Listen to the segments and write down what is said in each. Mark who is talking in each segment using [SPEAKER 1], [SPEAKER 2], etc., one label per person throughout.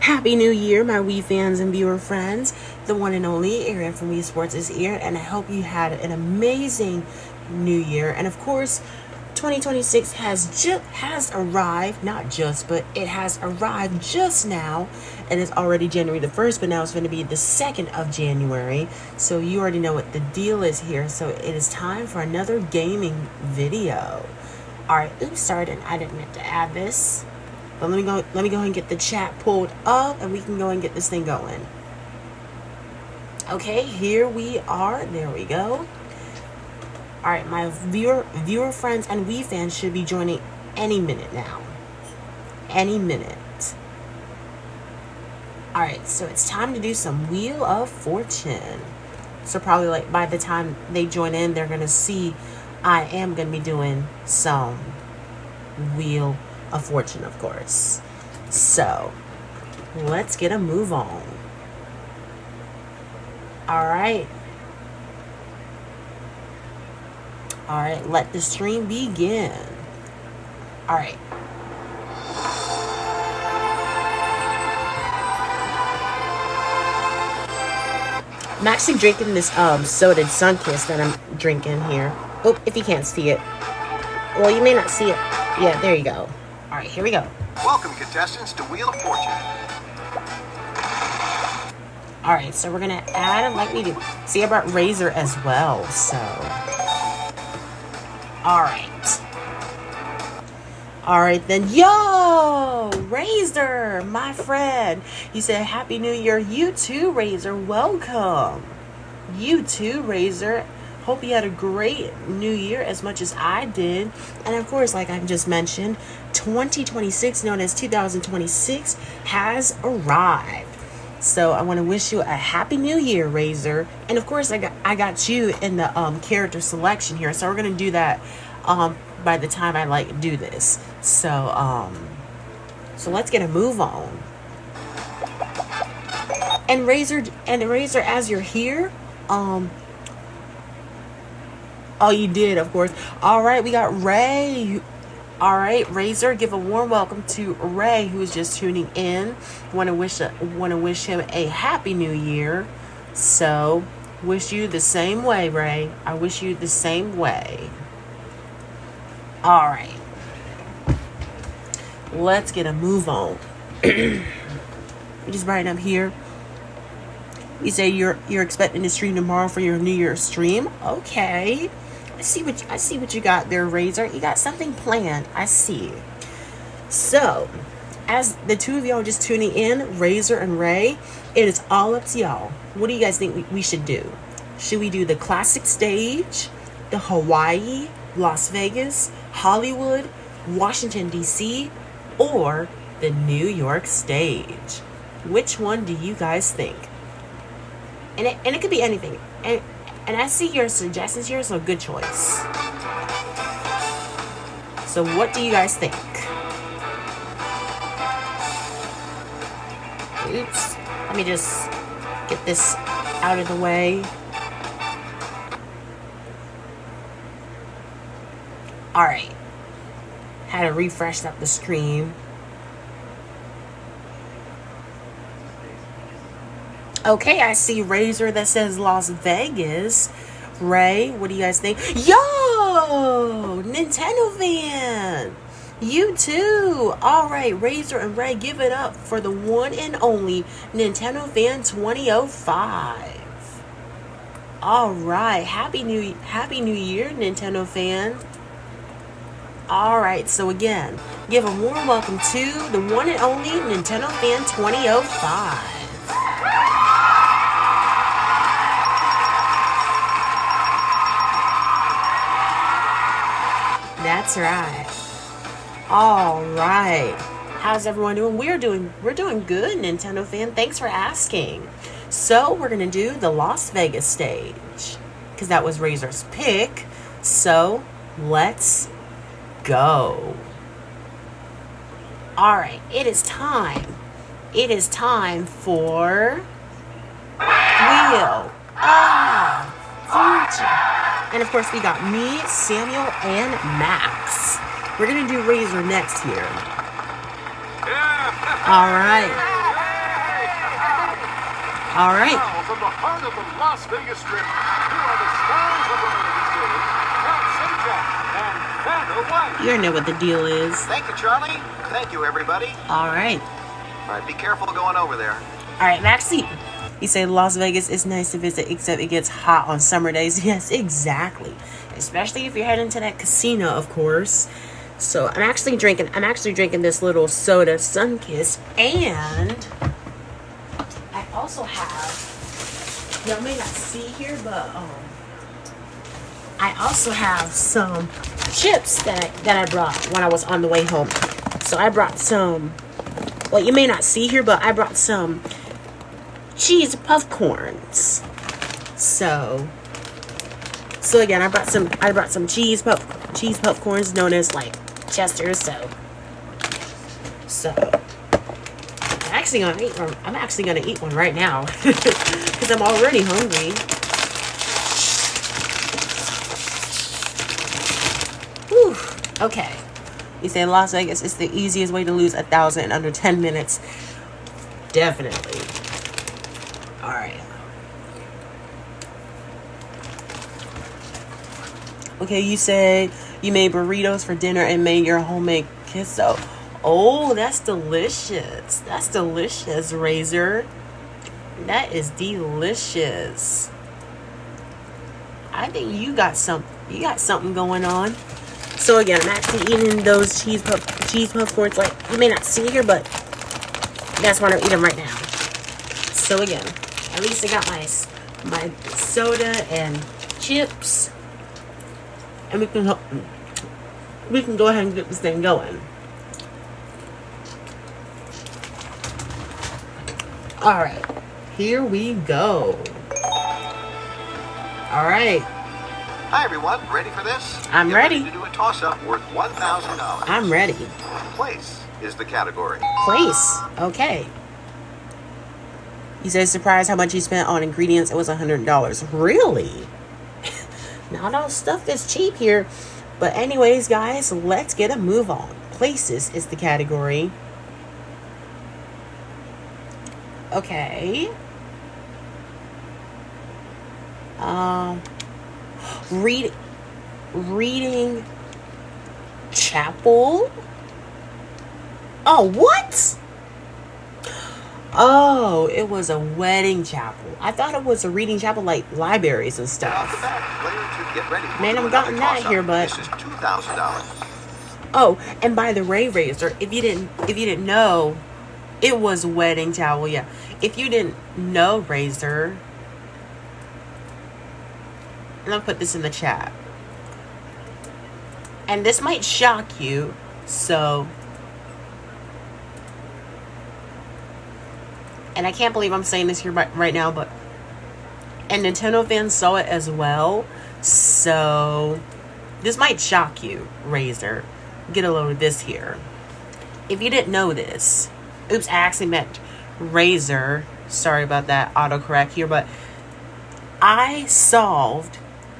[SPEAKER 1] Happy New Year, my Wii fans and viewer friends. The one and only Aaron from Wii Sports is here, and I hope you had an amazing New Year. And of course, 2026 has arrived, not just, but it has arrived just now, and it's already January the 1st, but now it's going to be the 2nd of January. So you already know what the deal is here. So it is time for another gaming video. Alright, oops, sorry, I didn't meant to add this. But let me go ahead and get the chat pulled up, and we can go and get this thing going. Okay, here we are. There we go. Alright, my viewer friends and Wii fans should be joining any minute now. Any minute. Alright, so it's time to do some Wheel of Fortune. So probably like by the time they join in, they're gonna see I am gonna be doing some Wheel of Fortune, of course. So let's get a move on. Alright, let the stream begin. Alright. I'm actually drinking this soda Sunkist that I'm drinking here. Oh, if you can't see it. Well, you may not see it. Yeah, there you go. Alright, here we go.
[SPEAKER 2] Welcome, contestants, to Wheel of Fortune.
[SPEAKER 1] Alright, so we're gonna add, like we do. See, I brought Razor as well, so. Alright then. Yo! Razor, my friend. He said, Happy New Year. You too, Razor. Welcome. You too, Razor. Hope you had a great New Year as much as I did. And of course, like I just mentioned, 2026, known as 2026, has arrived. So I want to wish you a Happy New Year, Razor. And of course, I got you in the character selection here. So we're going to do that by the time I do this. So let's get a move on. And Razor, as you're here, oh, you did, of course. All right, we got Ray. All right, Razor, give a warm welcome to Ray, who is just tuning in. Want to wish him a Happy New Year. So, wish you the same way, Ray. I wish you the same way. All right, let's get a move on. We just brighten up here. You say you're expecting to stream tomorrow for your New Year's stream. Okay. I see what you got there, Razor. You got something planned. I see. So, as the two of y'all just tuning in, Razor and Ray, it is all up to y'all. What do you guys think we should do? Should we do the classic stage, the Hawaii, Las Vegas, Hollywood, Washington, D.C., or the New York stage? Which one do you guys think? And it could be anything. And I see your suggestions here, so good choice. So what do you guys think? Oops. Let me just get this out of the way. Alright. Had to refresh up the screen. Okay, I see Razor that says Las Vegas. Ray, what do you guys think? Yo! Nintendo fan! You too! Alright, Razor and Ray, give it up for the one and only Nintendo fan 2005. Alright, Happy New Year, Nintendo fan. Alright, so again, give a warm welcome to the one and only Nintendo fan 2005. That's right. All right. How's everyone doing? We're doing good, Nintendo fan. Thanks for asking. So we're gonna do the Las Vegas stage because that was Razor's pick. So let's go. All right. It is time. It is time for Wheel of Fortune. And of course, we got me, Samuel, and Max. We're going to do Razor next here. All right. All right.
[SPEAKER 2] Now, from the heart of the Las Vegas Strip, here are the stars of the movie series, Count Sajak and Vanna White.
[SPEAKER 1] You already know what the deal is.
[SPEAKER 2] Thank you, Charlie. Thank you, everybody.
[SPEAKER 1] All right.
[SPEAKER 2] All right, be careful going over there.
[SPEAKER 1] All right, Maxie. You say Las Vegas is nice to visit, except it gets hot on summer days. Yes, exactly. Especially if you're heading to that casino, of course. So I'm actually drinking this little soda, Sunkiss, and I also have, y'all may not see here, but I also have some chips that I brought when I was on the way home. So I brought some, well, you may not see here, but I brought some cheese puffcorns. So again, I brought some cheese puffcorns known as like Chester's. So I'm actually gonna eat one right now because I'm already hungry. Whew. Okay. You say Las Vegas is the easiest way to lose 1,000 in under 10 minutes. Definitely. All right. Okay, you say you made burritos for dinner and made your homemade queso. Oh, that's delicious. That's delicious, Razor. That is delicious. I think you got something going on. So again, I'm actually eating those cheese puffcorns. Like, you may not see here, but that's what I'm eating right now. So again, at least I got my soda and chips, and we can go ahead and get this thing going. All right, here we go. All right.
[SPEAKER 2] Hi, everyone. Ready for this?
[SPEAKER 1] I'm
[SPEAKER 2] Get
[SPEAKER 1] ready.
[SPEAKER 2] To do a toss-up worth $1,000.
[SPEAKER 1] I'm ready.
[SPEAKER 2] Place is the category.
[SPEAKER 1] Place. Okay. You said surprised how much you spent on ingredients. It was $100. Really? Not all stuff is cheap here. But anyways, guys, let's get a move on. Places is the category. Okay. Reading chapel. Oh, what? Oh, it was a wedding chapel. I thought it was a reading chapel like libraries and
[SPEAKER 2] Off the
[SPEAKER 1] stuff.
[SPEAKER 2] bat, players should get ready.
[SPEAKER 1] Man,
[SPEAKER 2] to
[SPEAKER 1] I've
[SPEAKER 2] do
[SPEAKER 1] gotten
[SPEAKER 2] another
[SPEAKER 1] that
[SPEAKER 2] toss-up.
[SPEAKER 1] here, but
[SPEAKER 2] This is $2,000.
[SPEAKER 1] oh, and by the way, Razor, if you didn't know, it was wedding chapel. Yeah, if you didn't know, Razor, and I'll put this in the chat. And this might shock you, so. And I can't believe I'm saying this here right now, but. And Nintendo fans saw it as well, so. This might shock you, Razor. Get a load of this here. If you didn't know this. Oops, I actually meant Razor. Sorry about that autocorrect here, but. I solved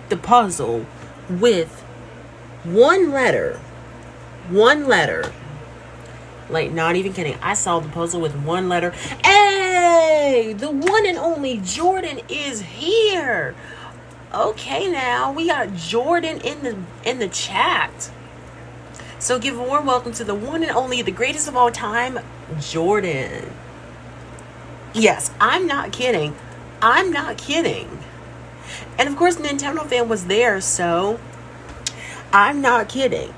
[SPEAKER 1] the puzzle with one letter. Like, not even kidding. I solved the puzzle with one letter. Hey, the one and only Jordan is here. Okay, now we got Jordan in the chat. So give a warm welcome to the one and only, the greatest of all time, Jordan. Yes, I'm not kidding. And of course, Nintendo fan was there, so I'm not kidding.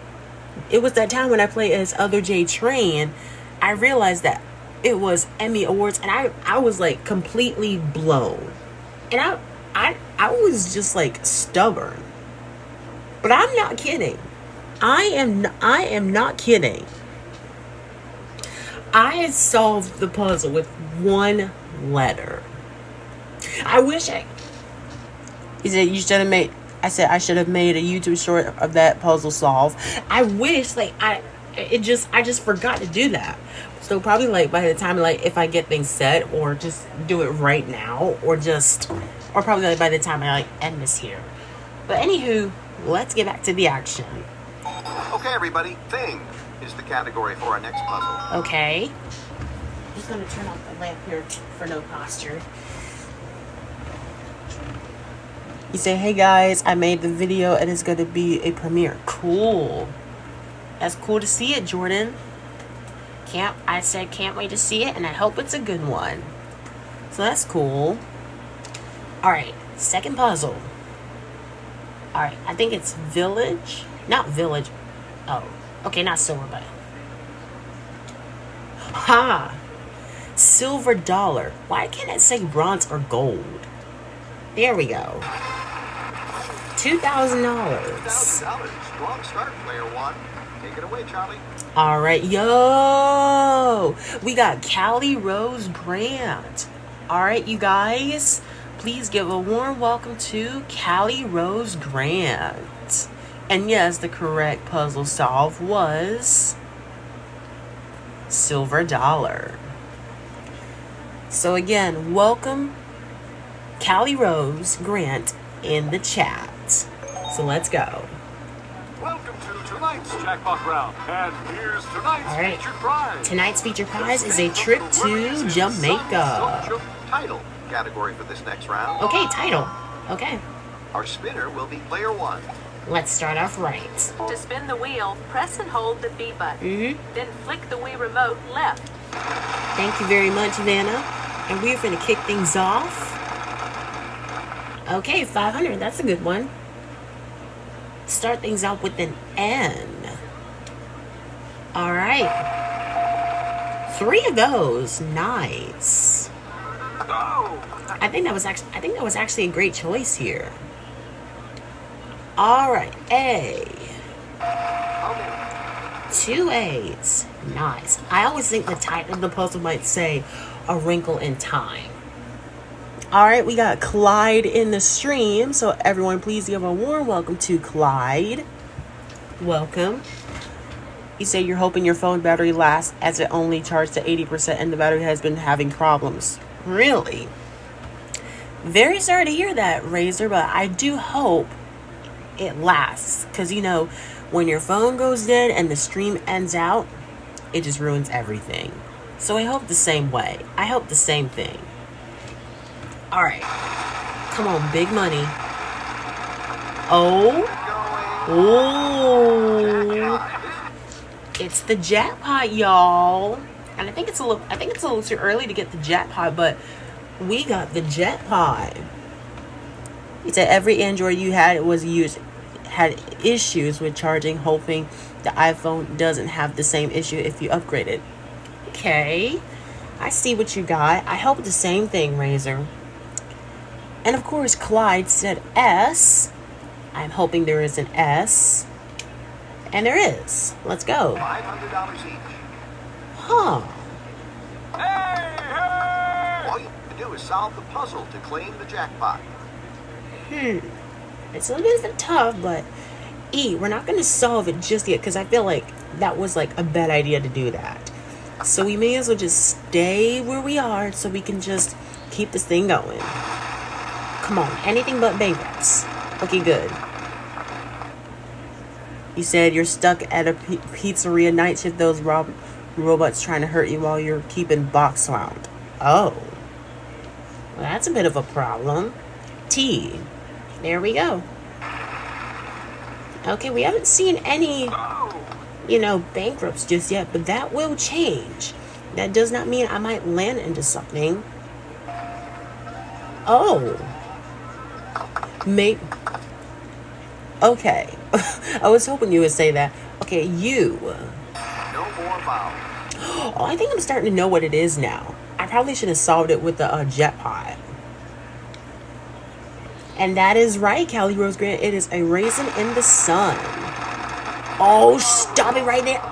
[SPEAKER 1] It was that time when I played as Other J Train, I realized that it was Emmy Awards, and I was like completely blown. And I was just like stubborn. But I'm not kidding. I am not kidding. I had solved the puzzle with one letter. He said you should have made. I said I should have made a YouTube short of that puzzle solve. I wish, like, I just forgot to do that. So probably like by the time, like, if I get things set, or just do it right now, or probably like by the time I like end this here. But anywho, let's get back to the action.
[SPEAKER 2] Okay, everybody. Thing is the category for our next puzzle.
[SPEAKER 1] Okay. Just gonna turn off the lamp here for no posture. You say, hey guys, I made the video and it's going to be a premiere. Cool. That's cool to see it, Jordan. Can't wait to see it, and I hope it's a good one. So that's cool. Alright, second puzzle. Alright, I think it's village. Not village. Oh, okay, not silver, but. Ha! Silver dollar. Why can't it say bronze or gold? There we go. $2,000.
[SPEAKER 2] $2,000. Strong start, player one. Take it away, Charlie.
[SPEAKER 1] All right, yo, we got Callie Rose Grant. All right, you guys, please give a warm welcome to Callie Rose Grant. And yes, the correct puzzle solve was silver dollar. So again, welcome Callie Rose Grant in the chat. So let's go.
[SPEAKER 2] Welcome to tonight's jackpot round. And here's tonight's featured prize.
[SPEAKER 1] Tonight's featured prize is a trip to Jamaica.
[SPEAKER 2] Title category for this next round.
[SPEAKER 1] Okay, title. Okay.
[SPEAKER 2] Our spinner will be player one.
[SPEAKER 1] Let's start off right.
[SPEAKER 3] To spin the wheel, press and hold the B button. Then flick the Wii remote left.
[SPEAKER 1] Thank you very much, Vanna. And we're going to kick things off. Okay, 500. That's a good one. Start things out with an N. All right. 3 of those. Nice. I think that was actually a great choice here. All right, A. 2 A's. Nice. I always think the title of the puzzle might say A Wrinkle in Time. All right, we got Clyde in the stream. So everyone, please give a warm welcome to Clyde. Welcome. You say you're hoping your phone battery lasts as it only charged to 80% and the battery has been having problems. Really? Very sorry to hear that, Razor, but I do hope it lasts. Because, you know, when your phone goes dead and the stream ends out, it just ruins everything. So I hope the same way. I hope the same thing. All right. Come on, big money. Oh. Oh. It's the jackpot, y'all. And I think it's a little too early to get the jackpot, but we got the jackpot. It said every Android you had had issues with charging, hoping the iPhone doesn't have the same issue if you upgrade it. Okay. I see what you got. I hope the same thing, Razor. And of course, Clyde said S. I'm hoping there is an S. And there is. Let's go.
[SPEAKER 2] $500 each.
[SPEAKER 1] Huh.
[SPEAKER 2] Hey! All you have to do is solve the puzzle to claim the jackpot.
[SPEAKER 1] It's a little bit tough, but E, we're not going to solve it just yet because I feel like that was like a bad idea to do that. So we may as well just stay where we are so we can just keep this thing going. Come on, anything but bankrupts. Okay, good. You said you're stuck at a pizzeria night shift. Those robots trying to hurt you while you're keeping box round. Oh. Well, that's a bit of a problem. T. There we go. Okay, we haven't seen any, bankrupts just yet, but that will change. That does not mean I might land into something. Oh. Okay. I was hoping you would say that. Okay, you.
[SPEAKER 2] No more vowels.
[SPEAKER 1] Oh, I think I'm starting to know what it is now. I probably should have solved it with the jackpot. And that is right, Callie Rose Grant. It is a raisin in the sun. Oh, stop it right there.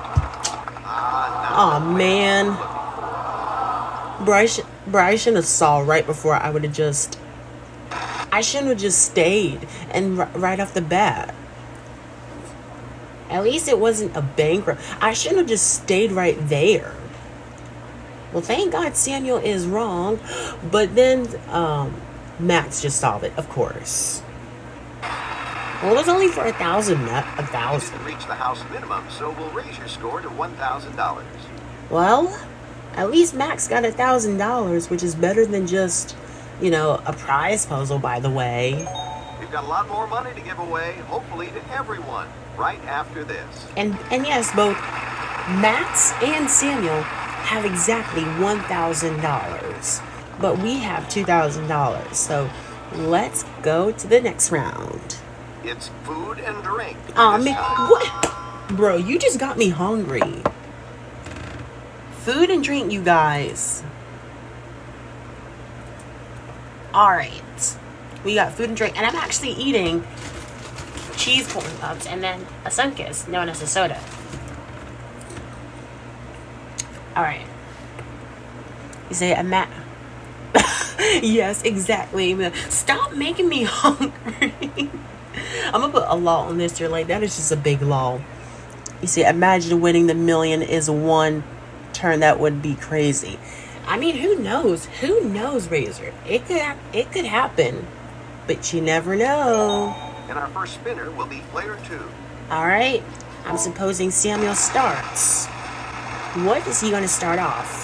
[SPEAKER 1] Oh, man. Bryce shouldn't have saw right before I would have just... I shouldn't have just stayed and right off the bat. At least it wasn't a bankrupt. I shouldn't have just stayed right there. Well, thank God Samuel is wrong. But then Max just solved it, of course. Well, it was only for 1,000, not 1,000.
[SPEAKER 2] You didn't reach the house minimum, so we'll raise your score to $1,000.
[SPEAKER 1] Well, at least Max got $1,000, which is better than just, a prize puzzle, by the way.
[SPEAKER 2] We've got a lot more money to give away, hopefully to everyone, right after this.
[SPEAKER 1] And yes, both Max and Samuel have exactly $1,000. But we have $2,000. So let's go to the next round.
[SPEAKER 2] It's food and drink.
[SPEAKER 1] Oh
[SPEAKER 2] this
[SPEAKER 1] man,
[SPEAKER 2] time.
[SPEAKER 1] what? Bro, you just got me hungry. Food and drink, you guys. Alright. We got food and drink. And I'm actually eating cheese corn puffs and then a Sunkist, known as a soda. Alright. You say, yes, exactly. Stop making me hungry. I'm gonna put a law on this here. Like, that is just a big law. You see, imagine winning the million is one turn. That would be crazy. I mean, who knows? Who knows, Razor? It could happen, but you never know.
[SPEAKER 2] And our first spinner will be player 2.
[SPEAKER 1] All right. I'm supposing Samuel starts. What is he going to start off?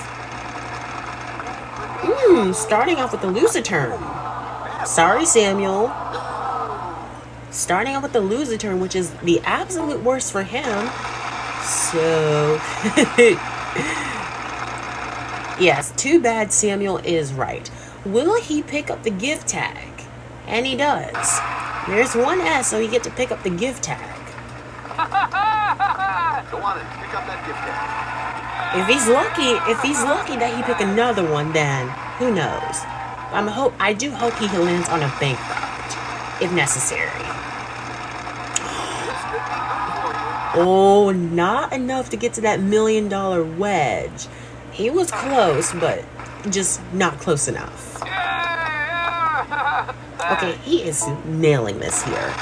[SPEAKER 1] Starting off with the loser turn. Sorry, Samuel. Starting off with the loser turn, which is the absolute worst for him. So, yes, too bad Samuel is right. Will he pick up the gift tag? And he does. There's one S, so he get to pick up the gift tag.
[SPEAKER 2] Go on and pick up that gift tag.
[SPEAKER 1] If he's lucky that he pick another one, then who knows? I do hope he lands on a bankrupt, if necessary.
[SPEAKER 2] This could be good for you.
[SPEAKER 1] Oh, not enough to get to that $1 million wedge. He was close, but just not close enough. Okay, he is nailing this here.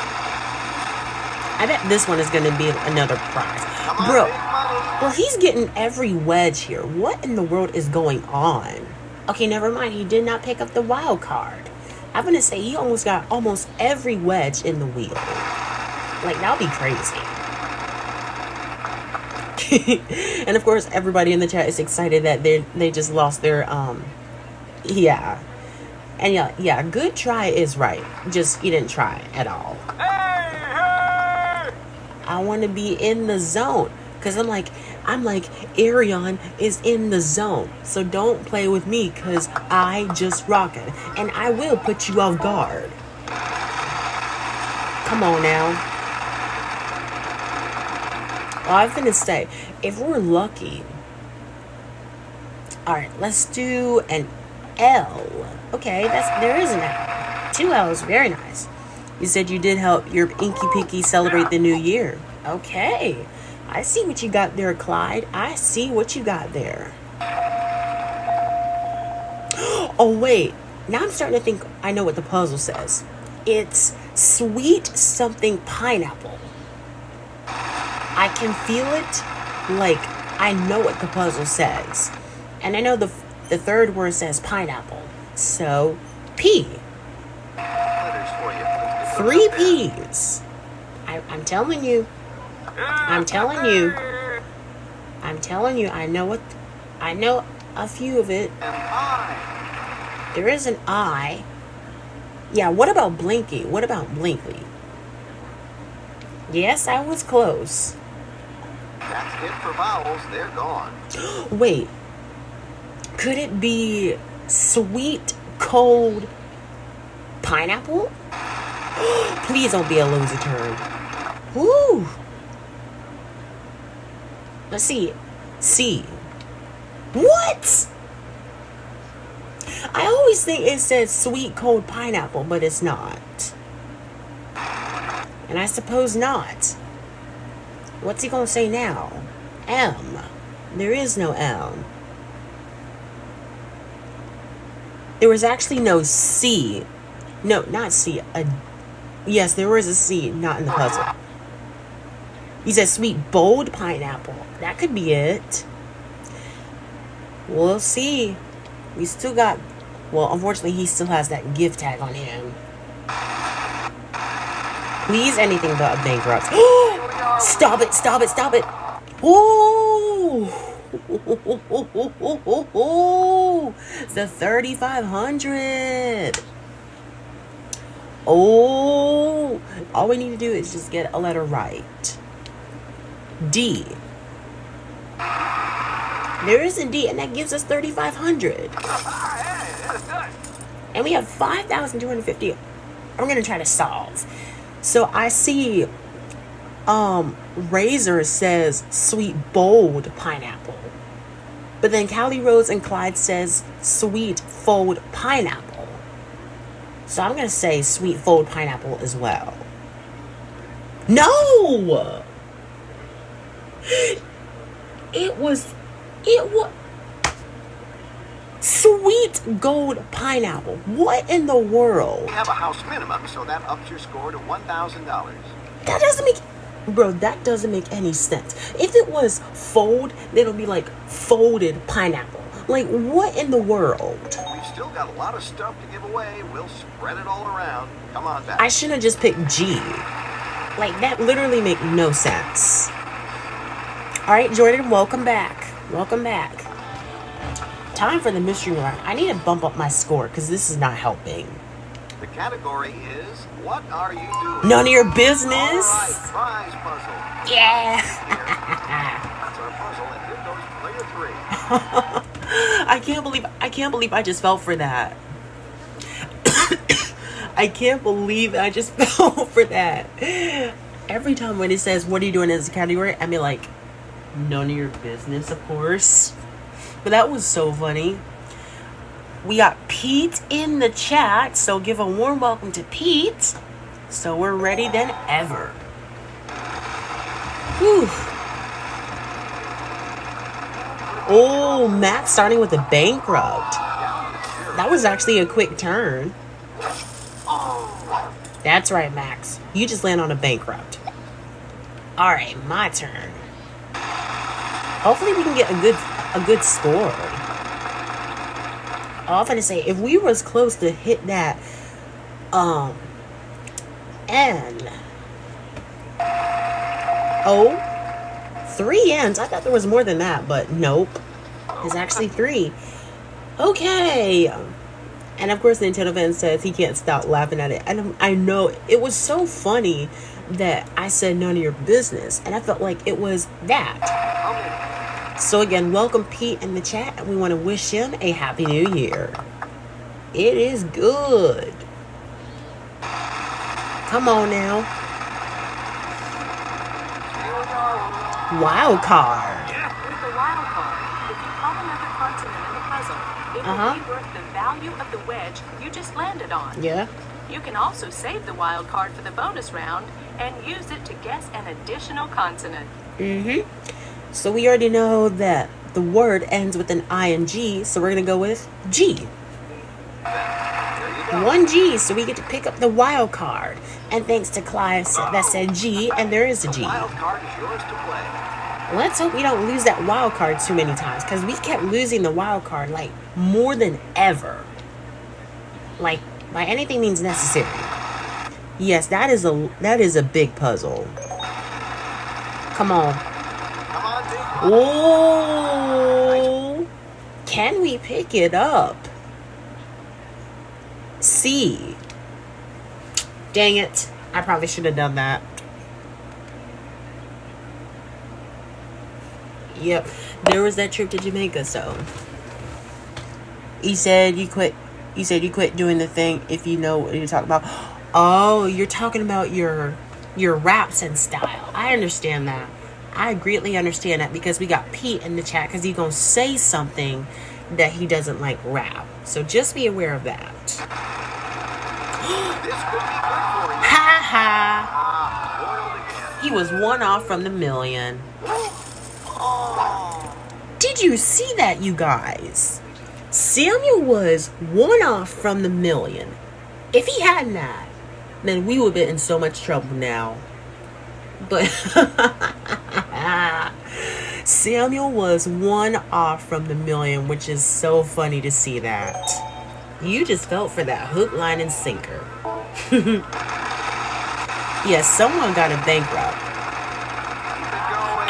[SPEAKER 1] I bet this one is going to be another prize.
[SPEAKER 2] Come on,
[SPEAKER 1] Bro,
[SPEAKER 2] big money.
[SPEAKER 1] well, he's getting every wedge here. What in the world is going on? Okay, never mind. He did not pick up the wild card. I'm going to say he almost got almost every wedge in the wheel. Like, that would be crazy. And of course, everybody in the chat is excited that they just lost their, yeah. And yeah, good try is right. Just, you didn't try at all. I want to be in the zone. Because I'm like, Arion is in the zone. So don't play with me, because I just rock it. And I will put you off guard. Come on now. Well, I'm finna say, if we're lucky. Alright, let's do an L. Okay, there is an L. 2 L's, very nice. You said you did help your Inky Pinky celebrate the new year. Okay. I see what you got there, Clyde. I see what you got there. Oh, wait. Now I'm starting to think I know what the puzzle says. It's sweet something pineapple. I can feel it. Like, I know what the puzzle says. And I know the third word says pineapple. So, P.
[SPEAKER 2] Letters for you.
[SPEAKER 1] 3 P's. I'm telling you. I'm telling you. I know a few of it.
[SPEAKER 2] And I.
[SPEAKER 1] There is an I. Yeah, what about Blinky? What about Blinkly? Yes, I was close.
[SPEAKER 2] That's it for vowels. They're gone.
[SPEAKER 1] Wait. Could it be sweet, cold pineapple? Please don't be a loser turn. Woo! Let's see. C. What? I always think it says sweet, cold pineapple, but it's not. And I suppose not. What's he gonna say now? M. There is no M. There was actually no C. No, not C. Yes, there was a C, not in the puzzle. He said sweet, bold pineapple. That could be it. We'll see. We still got... Well, unfortunately, he still has that gift tag on him. Please, anything but a bankrupt. Stop it, stop it, stop it. Ooh. The 3,500. Oh, all we need to do is just get a letter right. D. There is a D, and that gives us 3,500. And we have 5,250. I'm going to try to solve. So I see Razor says sweet bold pineapple. But then Callie Rose and Clyde says sweet fold pineapple. So I'm going to say sweet fold pineapple as well. No! It was sweet gold pineapple. What in the world?
[SPEAKER 2] We have a house minimum, so that ups your score to $1,000.
[SPEAKER 1] That doesn't make... Bro, that doesn't make any sense. If it was fold, then it'll be like folded pineapple. Like, what in the world?
[SPEAKER 2] We've still got a lot of stuff to give away. We'll spread it all around. Come on back.
[SPEAKER 1] I should have just picked G. Like, that literally make no sense. All right, Jordan, welcome back. Welcome back. Time for the mystery round. I need to bump up my score because this is not helping.
[SPEAKER 2] The category is, what are you doing?
[SPEAKER 1] None of your business.
[SPEAKER 2] All right, prize puzzle.
[SPEAKER 1] Yeah.
[SPEAKER 2] That's our puzzle, and here goes player 3.
[SPEAKER 1] I can't believe I just fell for that. I can't believe I just fell for that. Every time when it says, what are you doing as a category? I mean, like, none of your business, of course. But that was so funny. We got Pete in the chat, so give a warm welcome to Pete. So we're ready than ever. Whew. Oh, Matt starting with a bankrupt. That was actually a quick turn. That's right, Max. You just land on a bankrupt. All right, my turn. Hopefully we can get a good score. I'm gonna say, if we was close to hit that N. Oh, 3 N's. I thought there was more than that, but nope. There's actually 3. Okay. And of course, Nintendo fan says he can't stop laughing at it. And I know it was so funny that I said none of your business. And I felt like it was that. So again, welcome Pete in the chat. And we want to wish him a happy new year. It is good. Come on now. Wild card.
[SPEAKER 3] With the wild card, if you call another continent in the puzzle, it will be worth the value of the wedge you just landed on.
[SPEAKER 1] Yeah.
[SPEAKER 3] You can also save the wild card for the bonus round and use it to guess an additional consonant.
[SPEAKER 1] So we already know that the word ends with an ing, so we're going to go with G. 1 G, so we get to pick up the wild card. And thanks to Clive that said G, and there is a G.
[SPEAKER 2] Wild card is yours to play.
[SPEAKER 1] Let's hope we don't lose that wild card too many times, because we kept losing the wild card like more than ever. Like, by anything means necessary. Yes, that is a big puzzle. Come on.
[SPEAKER 2] Come on, big.
[SPEAKER 1] Oh, can we pick it up? C. Dang it. I probably should have done that. Yep. There was that trip to Jamaica, so. You said you quit doing the thing if you know what you're talking about. Oh, you're talking about your raps and style. I understand that. I greatly understand that because we got Pete in the chat because he's going to say something that he doesn't like rap. So just be aware of that.
[SPEAKER 2] This could be good for you.
[SPEAKER 1] Ha ha.
[SPEAKER 2] Foiled again.
[SPEAKER 1] He was 1 off from the million. Did you see that, you guys? Samuel was 1 off from the million. If he hadn't that, then we would have been in so much trouble now. But Samuel was 1 off from the million, which is so funny to see that. You just felt for that hook, line, and sinker. Yes, someone got a bankrupt.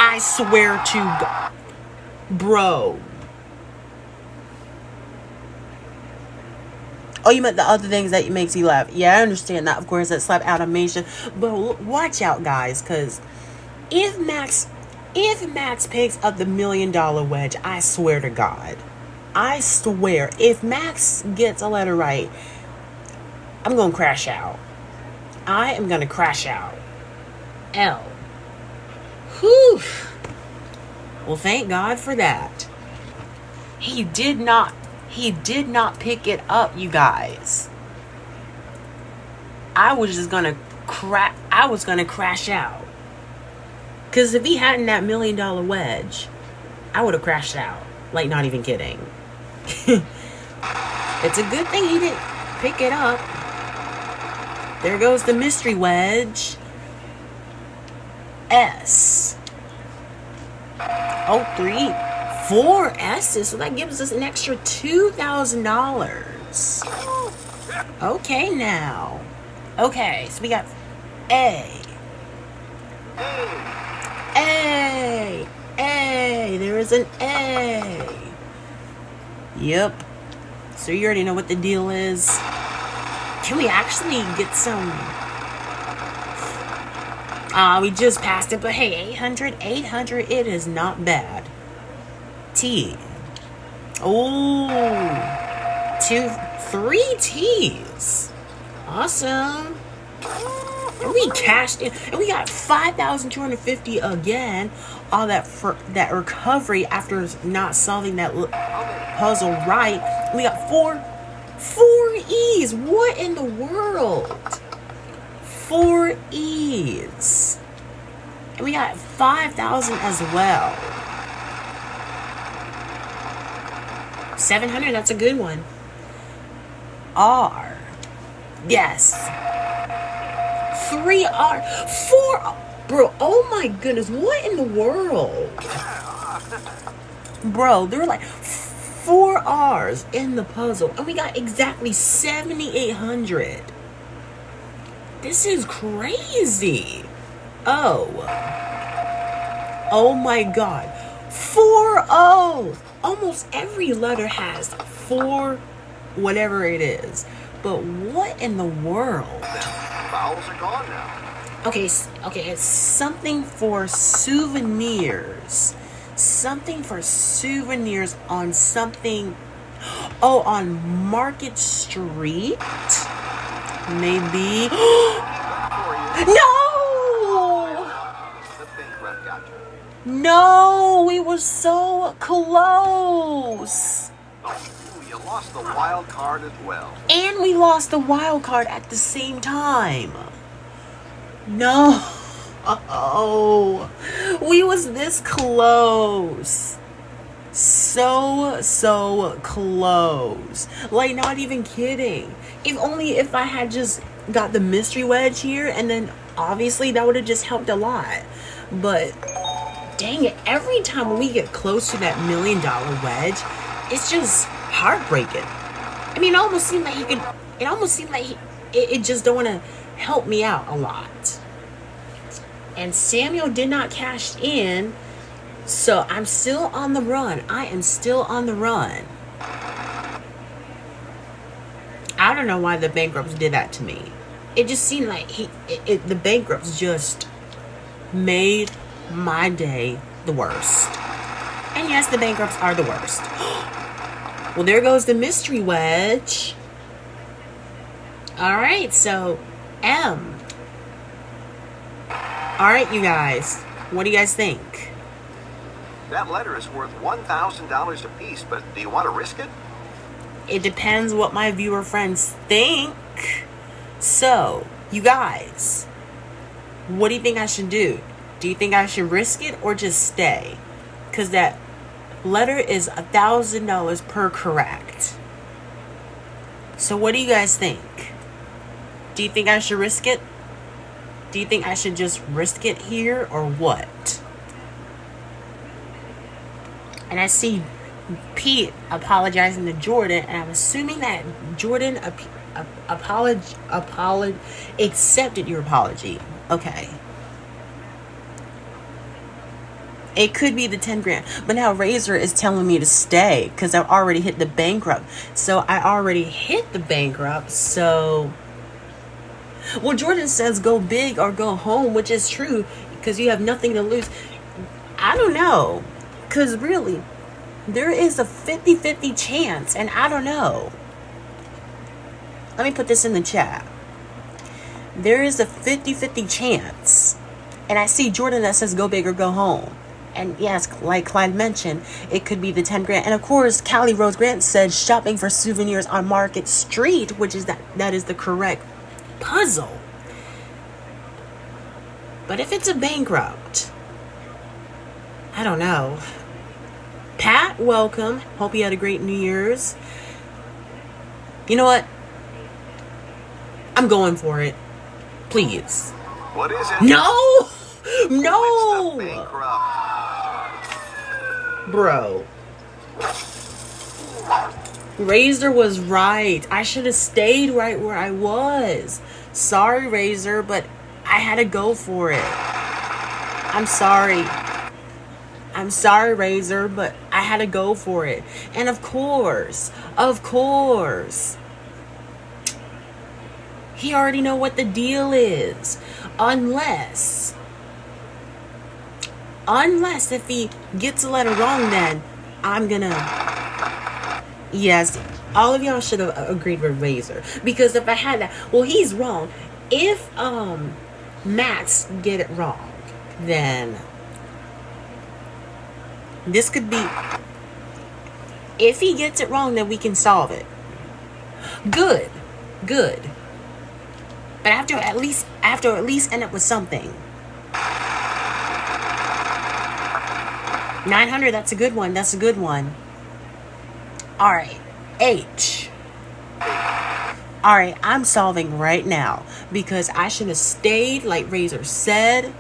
[SPEAKER 1] I swear to God. Bro. Oh, you meant the other things that makes you laugh. Yeah, I understand that. Of course, that slap animation. But watch out, guys, because if Max picks up the $1 million wedge, I swear to God, I swear, if Max gets a letter right, I'm gonna crash out. I am gonna crash out. L. Whew. Well, thank God for that. He did not pick it up, you guys. I was gonna crash out. Cause if he hadn't that $1 million wedge, I would have crashed out. Like, not even kidding. It's a good thing he didn't pick it up. There goes the mystery wedge. S. Oh, 4 S's. So that gives us an extra $2,000. Okay, now. Okay, so we got A. There is an A. Yep. So you already know what the deal is. Can we actually get some? We just passed it, but hey, 800, it is not bad. T. Oh, 3 T's. Awesome. And we cashed in, and we got 5,250 again. All that for that recovery after not solving that puzzle right. We got 4 E's. What in the world? 4 E's. And we got 5,000 as well. 700, that's a good one. R. Yes. 3 R. 4. Bro, oh my goodness. What in the world? Bro, there were like 4 R's in the puzzle. And we got exactly 7,800. This is crazy. Oh my God. 4 O's. Almost every letter has 4 whatever it is. But what in the world?
[SPEAKER 2] Vowels are gone now.
[SPEAKER 1] Okay, it's something for souvenirs. Something for souvenirs on something. Oh, on Market Street? Maybe. No!
[SPEAKER 2] The bankrupt got you.
[SPEAKER 1] No, we were so close.
[SPEAKER 2] Oh, you lost the wild card as well.
[SPEAKER 1] And we lost the wild card at the same time. No. Oh, we was this close. So close. Like, not even kidding. If I had just got the mystery wedge here, and then obviously that would have just helped a lot. But dang it, every time when we get close to that $1 million wedge, it's just heartbreaking. I mean, it almost seemed like it just don't want to help me out a lot. And Samuel did not cash in, so I'm still on the run. I am still on the run. I don't know why the bankrupts did that to me. It just seemed like the bankrupts just made my day the worst. And yes, the bankrupts are the worst. Well, there goes the mystery wedge. All right, so M. All right, you guys. What do you guys think?
[SPEAKER 2] That letter is worth $1,000 apiece, but do you want to risk it?
[SPEAKER 1] It depends what my viewer friends think. So, you guys, what do you think I should do? Do you think I should risk it or just stay? Because that letter is $1,000 per correct. So what do you guys think? Do you think I should risk it? Do you think I should just risk it here or what? And I see Pete apologizing to Jordan, and I'm assuming that Jordan accepted your apology. Okay. It could be the 10 grand. But now Razor is telling me to stay because I've already hit the bankrupt. So I already hit the bankrupt. So, well, Jordan says go big or go home, which is true because you have nothing to lose. I don't know. Because really, there is a 50-50 chance. And I don't know. Let me put this in the chat. There is a 50-50 chance. And I see Jordan that says go big or go home. And yes, like Clyde mentioned, it could be the 10 grand. And of course, Callie Rose Grant said shopping for souvenirs on Market Street, which is that is the correct puzzle. But if it's a bankrupt, I don't know. Pat, welcome. Hope you had a great New Year's. You know what? I'm going for it. Please.
[SPEAKER 2] What is it?
[SPEAKER 1] No!
[SPEAKER 2] It's the
[SPEAKER 1] No!
[SPEAKER 2] bankrupt.
[SPEAKER 1] Bro. Razor was right. I should have stayed right where I was. Sorry, Razor, but I had to go for it. I'm sorry. I'm sorry, Razor, but I had to go for it. And of course, he already know what the deal is. Unless if he gets a letter wrong, then I'm gonna... Yes, all of y'all should have agreed with Razor. Because if I had that... Well, he's wrong. If Max get it wrong, then this could be... If he gets it wrong, then we can solve it. Good. But I have to at least end up with something. 900, that's a good one. Alright. H. Alright, I'm solving right now. Because I should have stayed, like Razor said.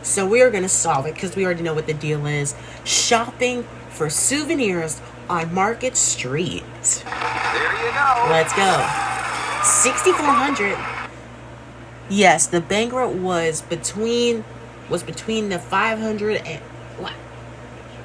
[SPEAKER 1] So we're going to solve it. Because we already know what the deal is. Shopping for souvenirs on Market Street.
[SPEAKER 2] There you go.
[SPEAKER 1] Let's go. 6,400. Yes, the bankrupt was between the 500 and what?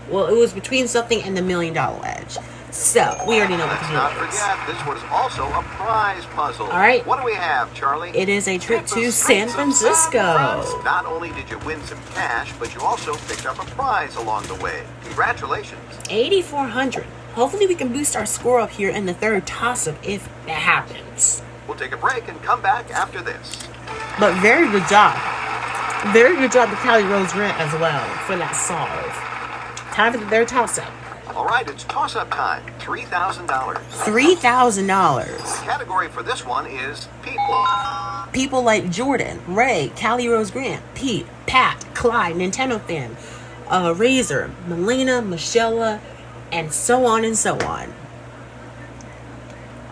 [SPEAKER 1] Well, it was between something and the $1 million edge. So we already know what the
[SPEAKER 2] Let's
[SPEAKER 1] deal
[SPEAKER 2] not
[SPEAKER 1] is.
[SPEAKER 2] forget, this was also a prize puzzle.
[SPEAKER 1] All right.
[SPEAKER 2] What do we have, Charlie?
[SPEAKER 1] It is a trip
[SPEAKER 2] Hit the
[SPEAKER 1] to
[SPEAKER 2] streets
[SPEAKER 1] San
[SPEAKER 2] of
[SPEAKER 1] Francisco.
[SPEAKER 2] Fran. Not only did you win some cash, but you also picked up a prize along the way. Congratulations.
[SPEAKER 1] 8,400. Hopefully we can boost our score up here in the third toss-up if that happens.
[SPEAKER 2] We'll take a break and come back after this.
[SPEAKER 1] But very good job. Very good job to Callie Rose Grant as well for that solve. Time for their toss-up.
[SPEAKER 2] All right, it's toss-up time. $3,000.
[SPEAKER 1] $3,000.
[SPEAKER 2] Category for this one is people.
[SPEAKER 1] People like Jordan, Ray, Callie Rose Grant, Pete, Pat, Clyde, Nintendo Fan, Razor, Melina, Michelle, and so on and so on.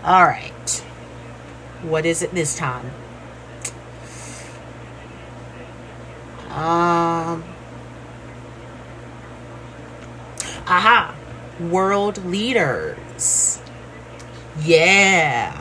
[SPEAKER 1] All right. What is it this time? Aha. World leaders. Yeah.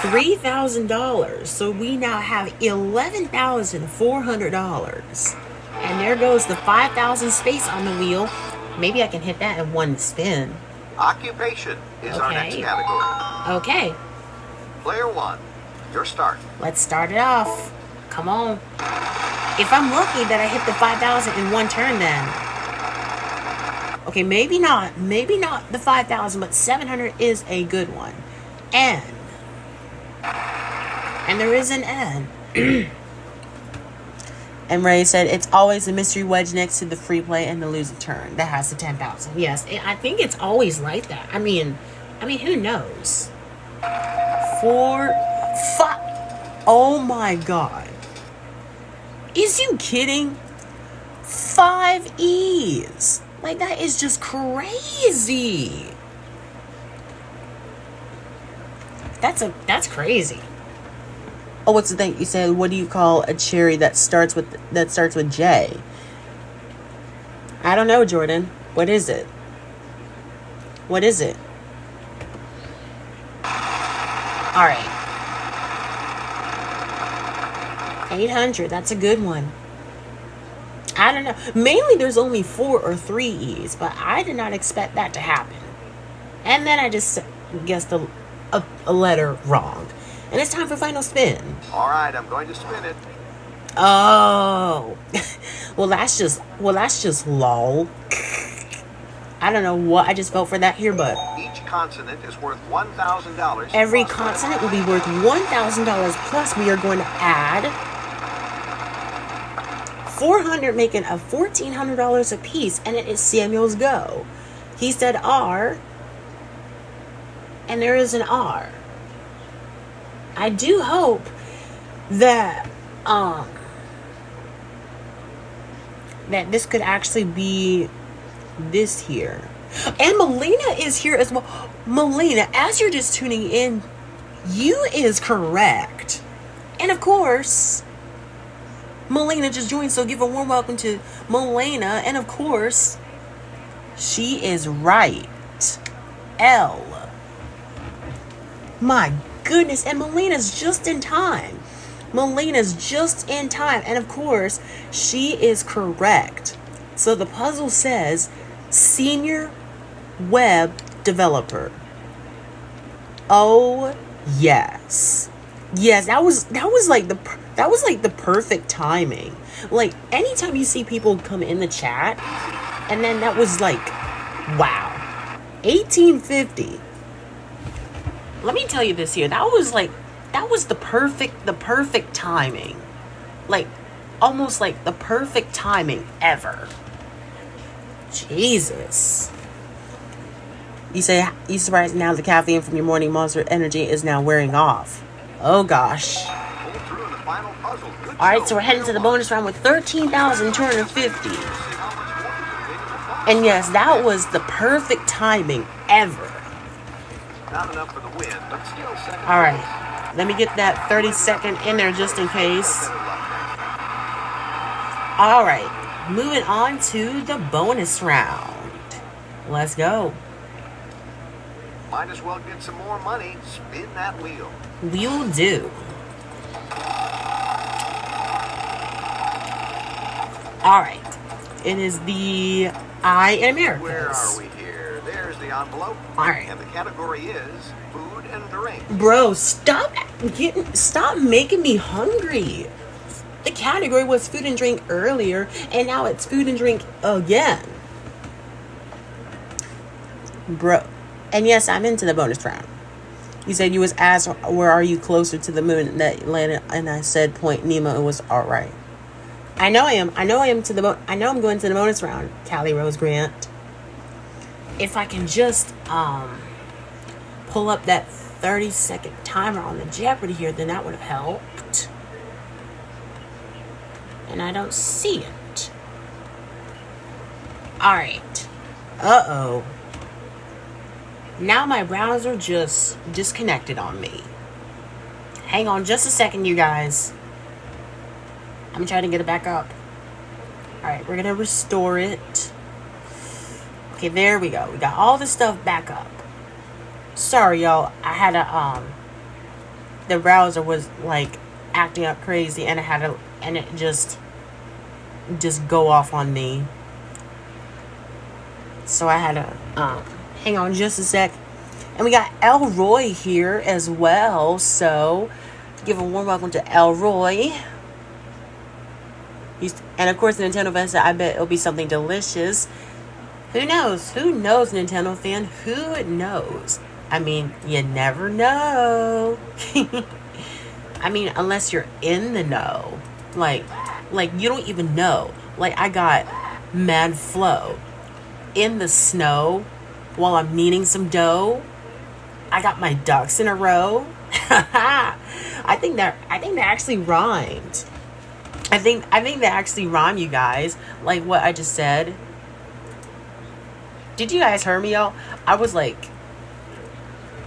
[SPEAKER 1] $3,000. So we now have $11,400. And there goes the 5,000 space on the wheel. Maybe I can hit that in one spin.
[SPEAKER 2] Occupation is our next
[SPEAKER 1] Okay.
[SPEAKER 2] category.
[SPEAKER 1] Okay.
[SPEAKER 2] Player one, your start.
[SPEAKER 1] Let's start it off. Come on. If I'm lucky that I hit the 5,000 in one turn, then. Okay, maybe not. Maybe not the 5,000, but 700 is a good one. N. And there is an N. And Ray said, it's always a mystery wedge next to the free play and the losing turn. That has the 10,000. Yes, I think it's always like that. I mean, who knows? 4, 5. Oh my God. Is you kidding? 5 E's. Like, that is just crazy. That's crazy. Oh, what's the thing you said? What do you call a cherry that starts with J? I don't know, Jordan. What is it? What is it? All right. 800. That's a good one. I don't know. Mainly there's only 4 or 3 E's, but I did not expect that to happen. And then I just guessed a letter wrong. And it's time for final spin.
[SPEAKER 2] All right, I'm going to spin it.
[SPEAKER 1] Oh. well, that's just lol. I don't know what I just felt for that here, but
[SPEAKER 2] Each consonant is worth $1,000.
[SPEAKER 1] every
[SPEAKER 2] plus
[SPEAKER 1] consonant will be worth $1,000 plus we are going to add 400, making a $1,400 a piece, and it is Samuel's go. He said R, and there is an R. I do hope that that this could actually be this here. And Melina is here as well. Melina, as you're just tuning in, you is correct. And of course, Melina just joined, so give a warm welcome to Melina. And of course, she is right. L. My goodness, and Melina's just in time. Melina's just in time. And of course, she is correct. So the puzzle says senior web developer. Oh, yes. Yes, that was like the perfect timing. Like anytime you see people come in the chat, and then that was like, wow. 1850. Let me tell you this here. That was the perfect timing. Like almost like the perfect timing ever. Jesus. You surprised now the caffeine from your morning Monster Energy is now wearing off. Oh gosh.
[SPEAKER 2] Pull through in the final puzzle. Good
[SPEAKER 1] Alright,
[SPEAKER 2] show.
[SPEAKER 1] so we're heading to the bonus round with 13,250. And yes, that was the perfect timing ever.
[SPEAKER 2] Not enough for the win, but still second.
[SPEAKER 1] Alright. Let me get that 30-second in there just in case. Alright. Moving on to the bonus round. Let's go.
[SPEAKER 2] Might as well get some more money. Spin that wheel.
[SPEAKER 1] We'll do. Alright. It is the I in Americas.
[SPEAKER 2] Where are we here? There's the envelope.
[SPEAKER 1] Alright.
[SPEAKER 2] And the category is food and drink.
[SPEAKER 1] Bro, stop making me hungry. The category was food and drink earlier, and now it's food and drink again. Bro. And yes, I'm into the bonus round. You said you was asked, where are you closer to the moon that landed? And I said Point Nemo. It was all right. I know I am. I know I'm going to the bonus round, Callie Rose Grant. If I can just pull up that 30-second timer on the Jeopardy here, then that would have helped. And I don't see it. Alright. Uh-oh. Now my browser just disconnected on me. Hang on just a second, you guys. I'm trying to get it back up. Alright, we're gonna restore it. Okay, there we go. We got all the stuff back up. Sorry, y'all. I had the browser was like acting up crazy, and it just go off on me. So I had to hang on just a sec. And we got Elroy here as well. So give a warm welcome to Elroy. And of course, Nintendo fan said, I bet it'll be something delicious. Who knows? Who knows, Nintendo fan? Who knows? I mean, you never know. I mean, unless you're in the know. Like you don't even know. Like, I got mad flow in the snow while I'm kneading some dough. I got my ducks in a row. I think that actually rhymed. I think that actually rhymed, you guys. Like what I just said. Did you guys hear me, y'all? I was like,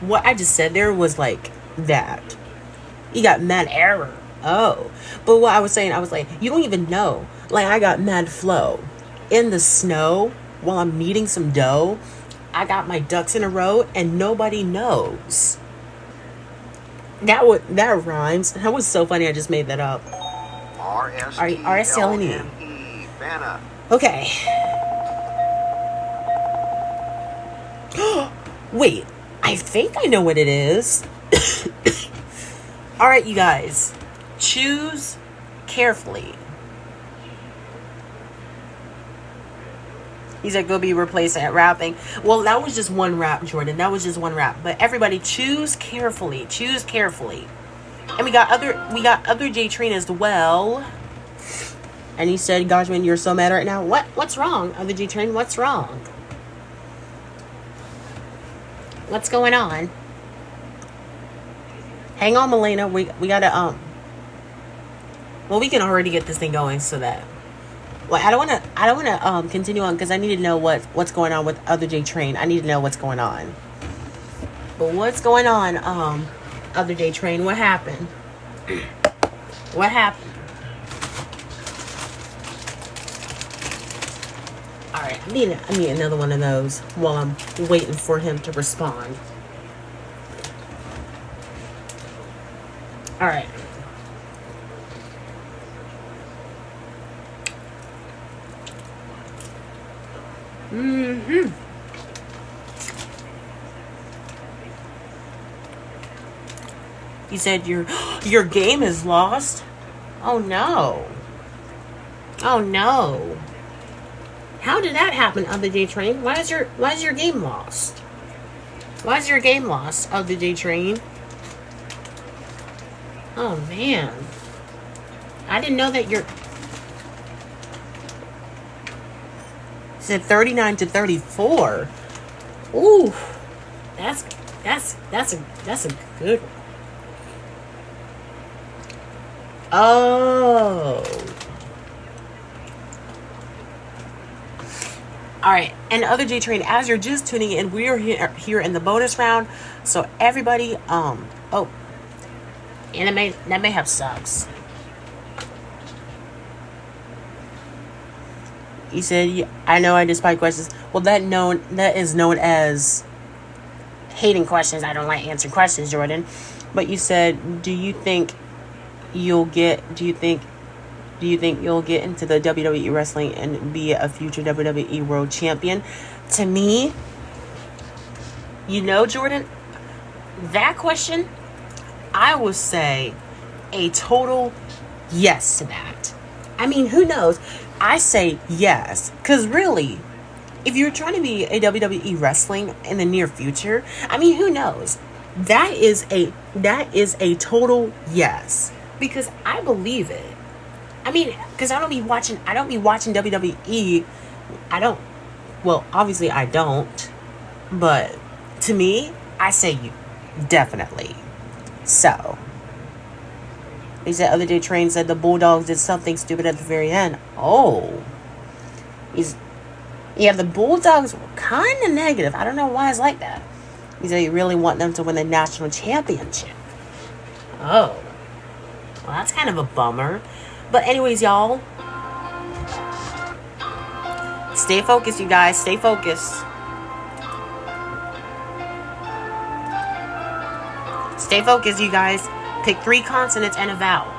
[SPEAKER 1] what I just said there was like that. You got mad error. Oh. But what I was saying, I was like, you don't even know. Like, I got mad flow in the snow while I'm kneading some dough. I got my ducks in a row and nobody knows. That rhymes. That was so funny. I just made that up.
[SPEAKER 2] R-S-T-L-N-E. Vanna.
[SPEAKER 1] Okay. Wait, I think I know what it is. All right, you guys. Choose carefully. He said, go be replacing at rapping. Well, that was just one rap, Jordan. That was just one rap. But everybody, choose carefully. Choose carefully. And we got other J Train as well. And he said, gosh, man, you're so mad right now. What's wrong? Other J Train, what's wrong? What's going on? Hang on, Milena. We gotta well, we can already get this thing going so that. Well, I don't wanna continue on because I need to know what's going on with other J Train. I need to know what's going on. But what's going on, other J Train? What happened? What happened? All right, I need another one of those while I'm waiting for him to respond. All right. He said your game is lost. Oh no. Oh no. How did that happen, other J Train? Why is your game lost? Why is your game lost, other J Train? Oh man. I didn't know that you're. He said 39-34. Ooh. That's a good one. Oh. All right, and other J Train, as you're just tuning in, we are here in the bonus round. So everybody, oh, anime that may have sucks. He said, "I know I despise questions." Well, that is known as hating questions. I don't like answering questions, Jordan. But you said, do you think you'll get into the WWE wrestling and be a future WWE World Champion? To me, Jordan, that question, I would say a total yes to that. I mean, who knows? I say yes, because really, if you're trying to be a WWE wrestling in the near future, I mean, who knows? That is a total yes, because I believe it. I mean, because I don't be watching WWE. Well, obviously I don't, but to me, I say you definitely. So, he said other day Train said the Bulldogs did something stupid at the very end. Oh, the Bulldogs were kind of negative. I don't know why it's like that. He said you really want them to win the national championship. Oh, well, that's kind of a bummer. But anyways, y'all, stay focused, you guys. Stay focused. Stay focused, you guys. Pick 3 consonants and a vowel.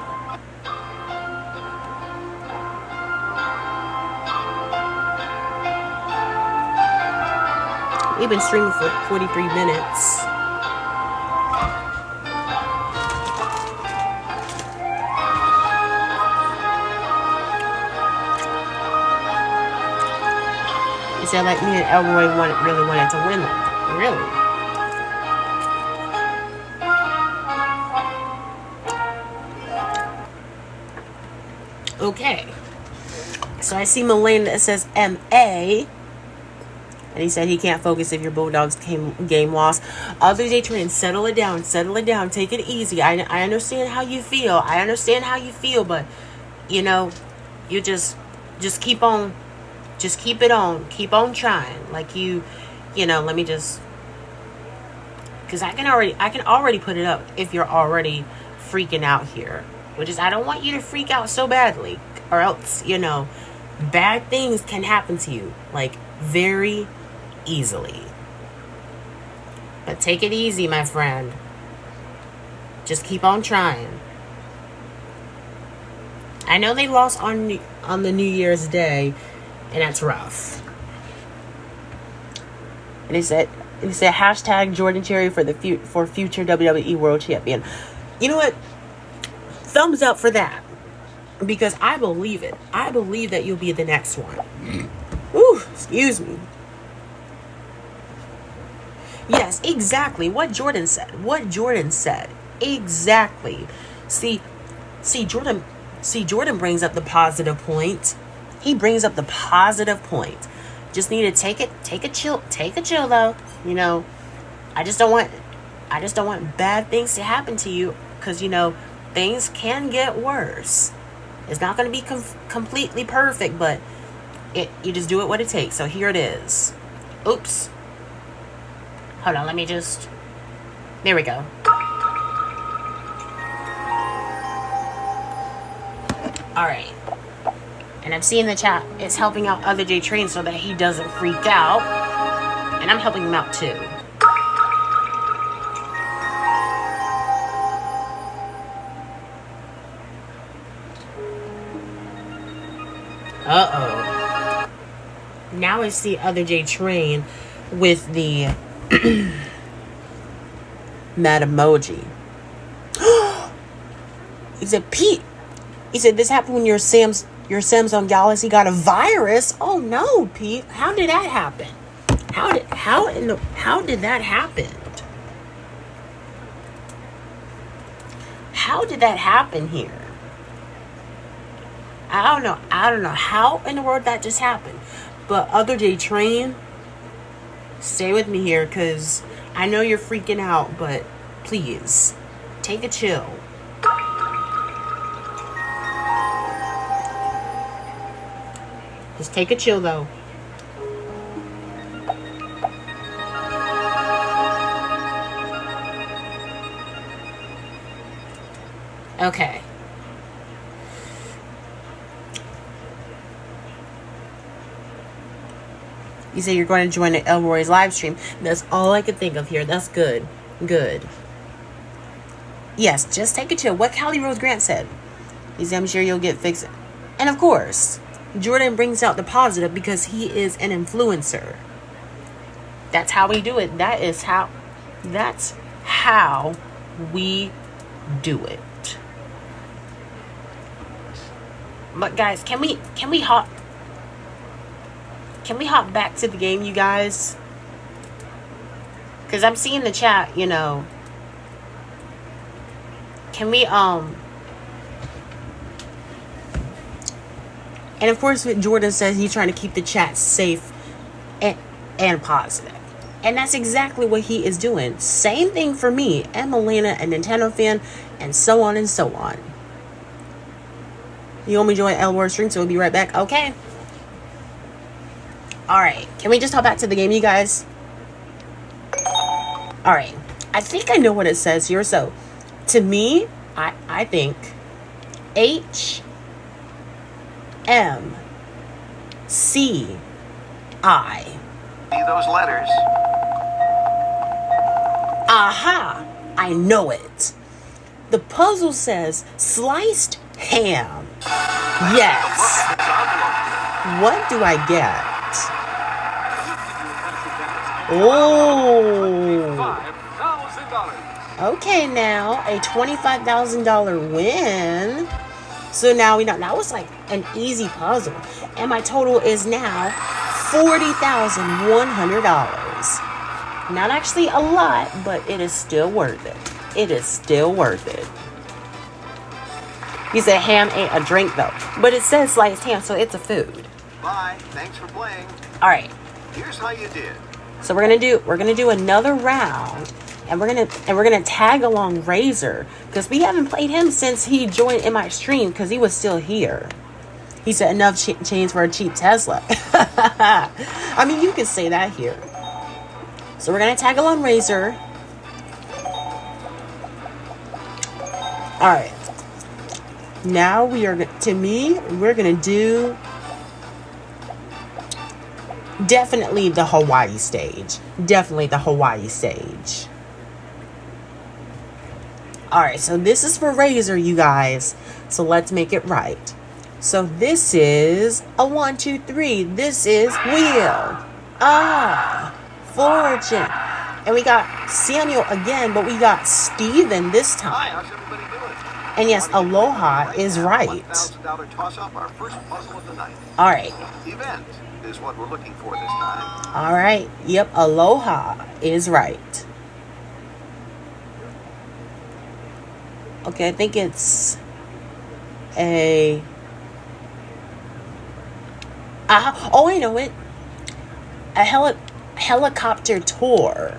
[SPEAKER 1] We've been streaming for 43 minutes. It said like me and Elroy really wanted to win them. Really? Okay. So I see Milena that says M-A. And he said he can't focus if your Bulldogs game lost. Other J Train, settle it down. Take it easy. I understand how you feel. But, you just keep on. Just keep it on. Keep on trying. Like let me just. Because I can already put it up if you're already freaking out here. Which is, I don't want you to freak out so badly. Or else, bad things can happen to you. Like, very easily. But take it easy, my friend. Just keep on trying. I know they lost on the New Year's Day, and that's rough. And it said hashtag Jordan Cherry for future WWE World Champion. You know what? Thumbs up for that, because I believe it. I believe that you'll be the next one. Ooh, excuse me. Yes, exactly what Jordan said. Exactly. See, Jordan brings up the positive point. He brings up the positive point. Just need to take a chill though. You know, I just don't want bad things to happen to you, because you know things can get worse. It's not going to be completely perfect, but you just do it what it takes. So here it is. Oops. Hold on, there we go. Alright. And I'm seeing the chat is helping out Other J Train so that he doesn't freak out. And I'm helping him out too. Uh-oh. Now I see Other J Train with the mad emoji. He said, Pete. He said, this happened when your Samsung Galaxy got a virus. Oh no, Pete. How did that happen? How did that happen? How did that happen here? I don't know how in the world that just happened. But Other J Train, stay with me here, because I know you're freaking out, but please take a chill. Just take a chill though. Okay. You say you're going to join the Elroy's live stream. That's all I could think of here. That's good. Good. Yes, just take a chill. What Callie Rose Grant said. He said, I'm sure you'll get fixed. And of course, Jordan brings out the positive because he is an influencer. That's how we do it. That's how we do it. But guys, can we hop back to the game, you guys? Because I'm seeing the chat, you know. Can we and of course Jordan says he's trying to keep the chat safe and positive. And that's exactly what he is doing. Same thing for me and Melina and Nintendo Fan and so on and so on. You want me to join Elroy's stream, so we'll be right back. Okay. Alright. Can we just hop back to the game, you guys? Alright. I think I know what it says here. So, to me, I think HMCI.
[SPEAKER 2] Those letters.
[SPEAKER 1] Aha! I know it. The puzzle says sliced ham. Yes. What do I get? Oh.
[SPEAKER 2] $5,000.
[SPEAKER 1] Okay, now a $25,000 win. So now we know that was like an easy puzzle, and my total is now $40,100. Not actually a lot, but it is still worth it. It is still worth it. He said ham ain't a drink though, but it says sliced ham, so it's a food.
[SPEAKER 2] Bye. Thanks for playing.
[SPEAKER 1] All right.
[SPEAKER 2] Here's how you did.
[SPEAKER 1] So we're gonna do another round, and we're gonna tag along Razor, because we haven't played him since he joined in my stream, because he was still here. He said enough change for a cheap Tesla. I mean, you could say that here. So we're gonna tag along Razor. All right. Now we're gonna do definitely the Hawaii stage. Definitely the Hawaii stage. Alright, so this is for Razor, you guys. So let's make it right. So this is a 1, 2, 3. This is Wheel of Fortune. And we got Samuel again, but we got Steven this
[SPEAKER 2] Hi,
[SPEAKER 1] time.
[SPEAKER 2] how's everybody doing?
[SPEAKER 1] And yes, Aloha is right.
[SPEAKER 2] $1,000 toss-up, our first puzzle of the night.
[SPEAKER 1] All right.
[SPEAKER 2] Event is what we're looking for this time.
[SPEAKER 1] All right. Yep, Aloha is right. Okay, I think it's a... oh, I know it. A helicopter tour.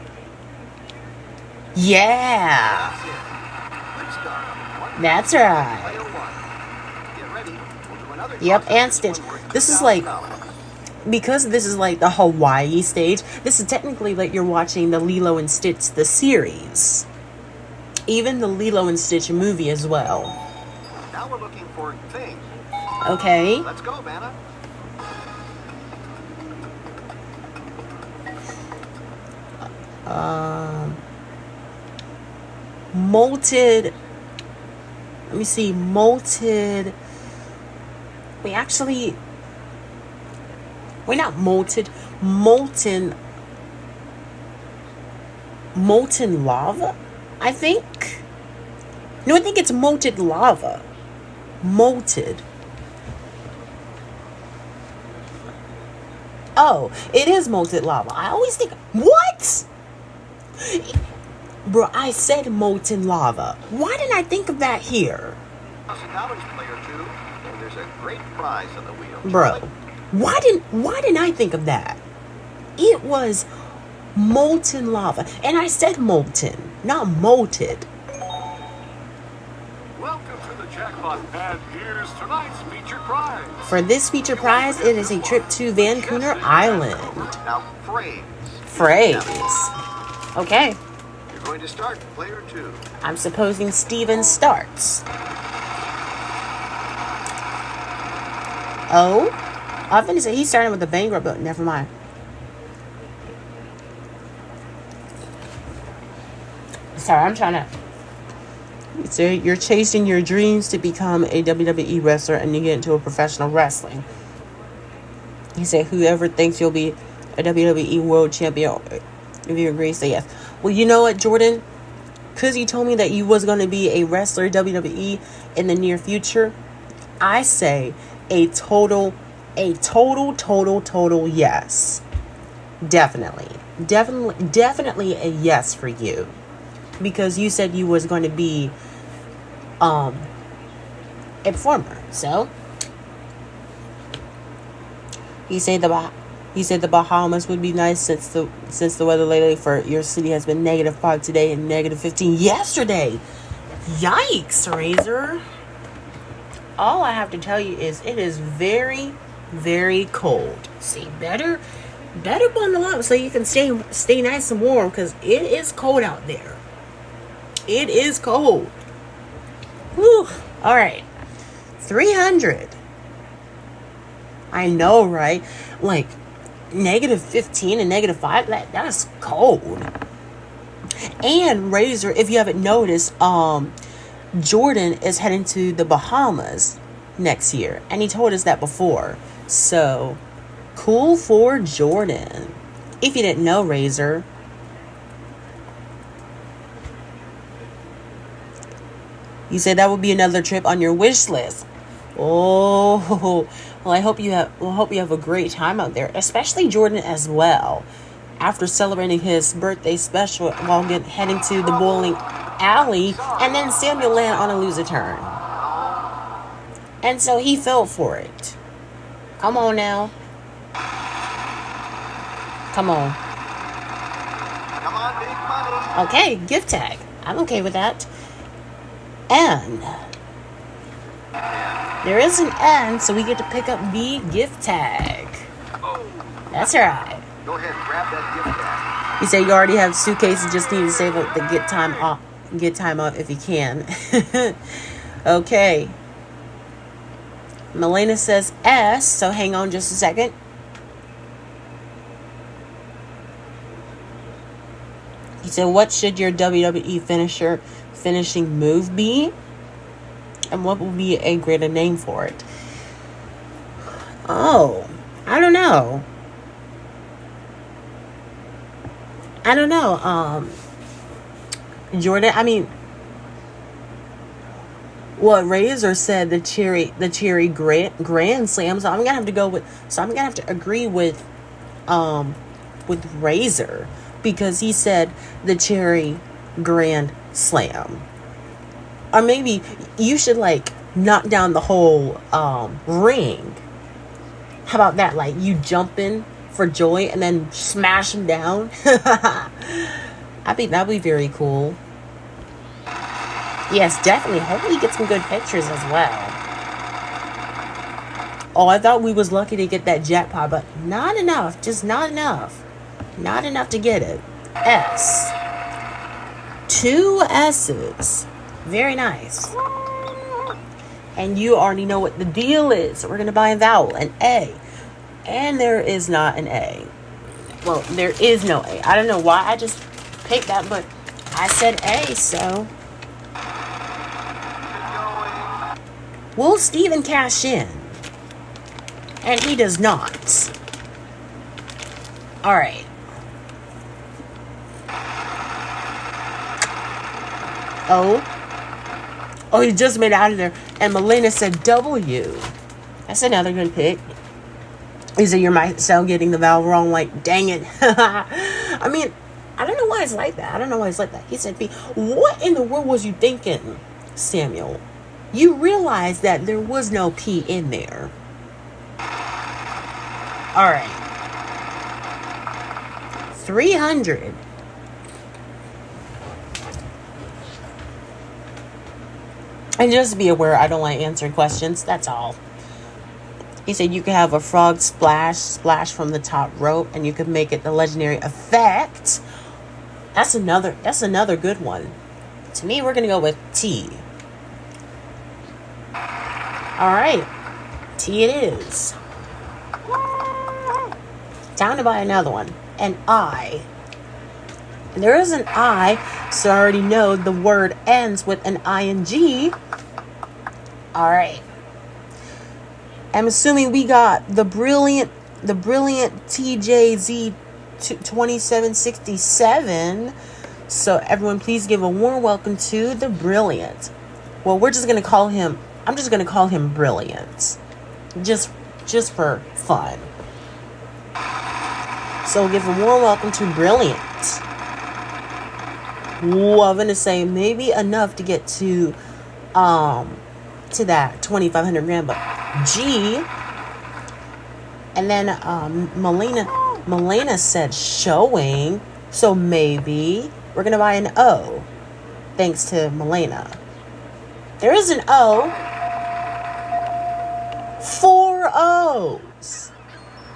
[SPEAKER 1] Yeah.
[SPEAKER 2] That's it. Good start.
[SPEAKER 1] That's right.
[SPEAKER 2] Player one. Get ready. We'll do another
[SPEAKER 1] Yep,
[SPEAKER 2] toss-up.
[SPEAKER 1] and Stitch.
[SPEAKER 2] One worth
[SPEAKER 1] This is like...
[SPEAKER 2] $2,000.
[SPEAKER 1] Because this is like the Hawaii stage, this is technically like you're watching the Lilo and Stitch, the series. Even the Lilo and Stitch movie as well.
[SPEAKER 2] Now we're looking for things.
[SPEAKER 1] Okay.
[SPEAKER 2] Let's go, Vanna.
[SPEAKER 1] Molted. Let me see. Molted. We actually... We're not molted. Molten lava, I think. No, I think it's molted lava. Molted. Oh, it is molten lava. I always think, what? Bro, I said molten lava. Why didn't I think of that here?
[SPEAKER 2] $1,000, player two, and there's a great prize on the wheel.
[SPEAKER 1] Bro, why didn't I think of that? It was molten lava. And I said molten, not molted.
[SPEAKER 2] Welcome to the jackpot, and here's tonight's feature prize.
[SPEAKER 1] For this feature prize, it is a trip to Vancouver Island.
[SPEAKER 2] Now, phrase.
[SPEAKER 1] Phrase. Okay.
[SPEAKER 2] You're going to start player two.
[SPEAKER 1] I'm supposing Steven starts. Oh? I was gonna say he started with a banger, but never mind. Sorry, I'm trying to... So you're chasing your dreams to become a WWE wrestler and you get into a professional wrestling. He said, whoever thinks you'll be a WWE world champion, if you agree, say yes. Well, you know what, Jordan? Because you told me that you was going to be a wrestler WWE in the near future, I say a total yes. Definitely a yes for you. Because you said you was going to be a performer. So he said the Bahamas would be nice since the weather lately for your city has been -5 today and -15 yesterday. Yikes, Razor. All I have to tell you is it is very, very cold. See, better bundle up so you can stay nice and warm because it is cold out there. It is cold. Whew. All right. 300. I know, right? Like -15 and -5. That's cold. And Razor, if you haven't noticed, Jordan is heading to the Bahamas next year, and he told us that before. So cool for Jordan. If you didn't know, Razor. You said that would be another trip on your wish list. Oh, well, I hope you have a great time out there, especially Jordan as well. After celebrating his birthday special while heading to the bowling alley, and then Samuel landed on a loser turn. And so he fell for it. Come on now. Come on.
[SPEAKER 2] Come on, big money.
[SPEAKER 1] Okay, gift tag. I'm okay with that. And there is an N, so we get to pick up the gift tag. That's right.
[SPEAKER 2] Go ahead, grab that gift tag.
[SPEAKER 1] You say you already have suitcases, just need to save up the get time off if you can. Okay. Melena says S, so hang on just a second. He said, what should your WWE finishing move be? And what will be a greater name for it? Oh, I don't know. Jordan, I mean, what Razor said, the cherry grand slam. So I'm gonna have to go with. So I'm gonna have to agree with Razor, because he said the cherry grand slam. Or maybe you should like knock down the whole ring. How about that? Like you jumping for joy and then smash him down. I think that'd be very cool. Yes, definitely. Hopefully get some good pictures as well. Oh, I thought we was lucky to get that jackpot, but not enough. Just not enough. Not enough to get it. S. 2 S's. Very nice. And you already know what the deal is. We're going to buy a vowel, an A. And there is not an A. Well, there is no A. I don't know why I just picked that, but I said A, so. Will Steven cash in? And he does not. Alright. Oh, he just made it out of there. And Melina said W. That's another good pick. He said, you might sound getting the vowel wrong. Like, dang it. I mean, I don't know why it's like that. He said, P. What in the world was you thinking, Samuel? You realize that there was no P in there. Alright. 300. And just be aware, I don't like answering questions. That's all. He said you could have a frog splash from the top rope, and you could make it the legendary effect. That's another good one. To me, we're gonna go with T. Alright. T it is. Time to buy another one. An I. There is an I, so I already know the word ends with an ing. Alright. I'm assuming we got the brilliant TJZ 2767. So everyone, please give a warm welcome to the Brilliant. Well, I'm just gonna call him Brilliant, just for fun. So give a warm welcome to Brilliant. Well, I'm gonna say maybe enough to get to that 2,500 grand, but G. And then Melina said showing, so maybe we're gonna buy an O, thanks to Melina. There is an O. 4 O's.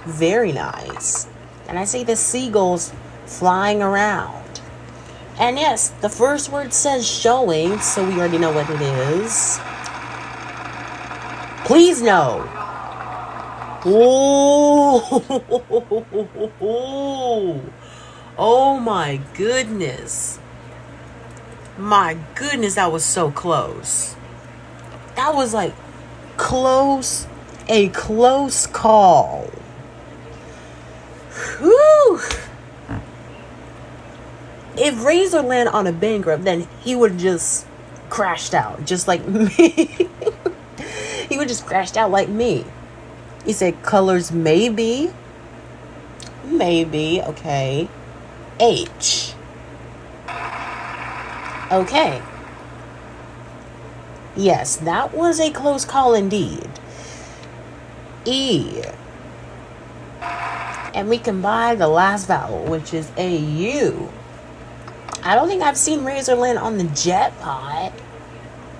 [SPEAKER 1] Very nice. And I see the seagulls flying around. And yes, the first word says showing, so we already know what it is. Please no. Oh my goodness. My goodness, that was so close. That was like close, a close call. Whew. If Razor landed on a bankrupt, then he would have just crashed out, just like me. He would just crashed out like me. He said colors maybe, okay. H. Okay. Yes, that was a close call indeed. E. And we can buy the last vowel, which is a U. I don't think I've seen Razor land on the jet pot.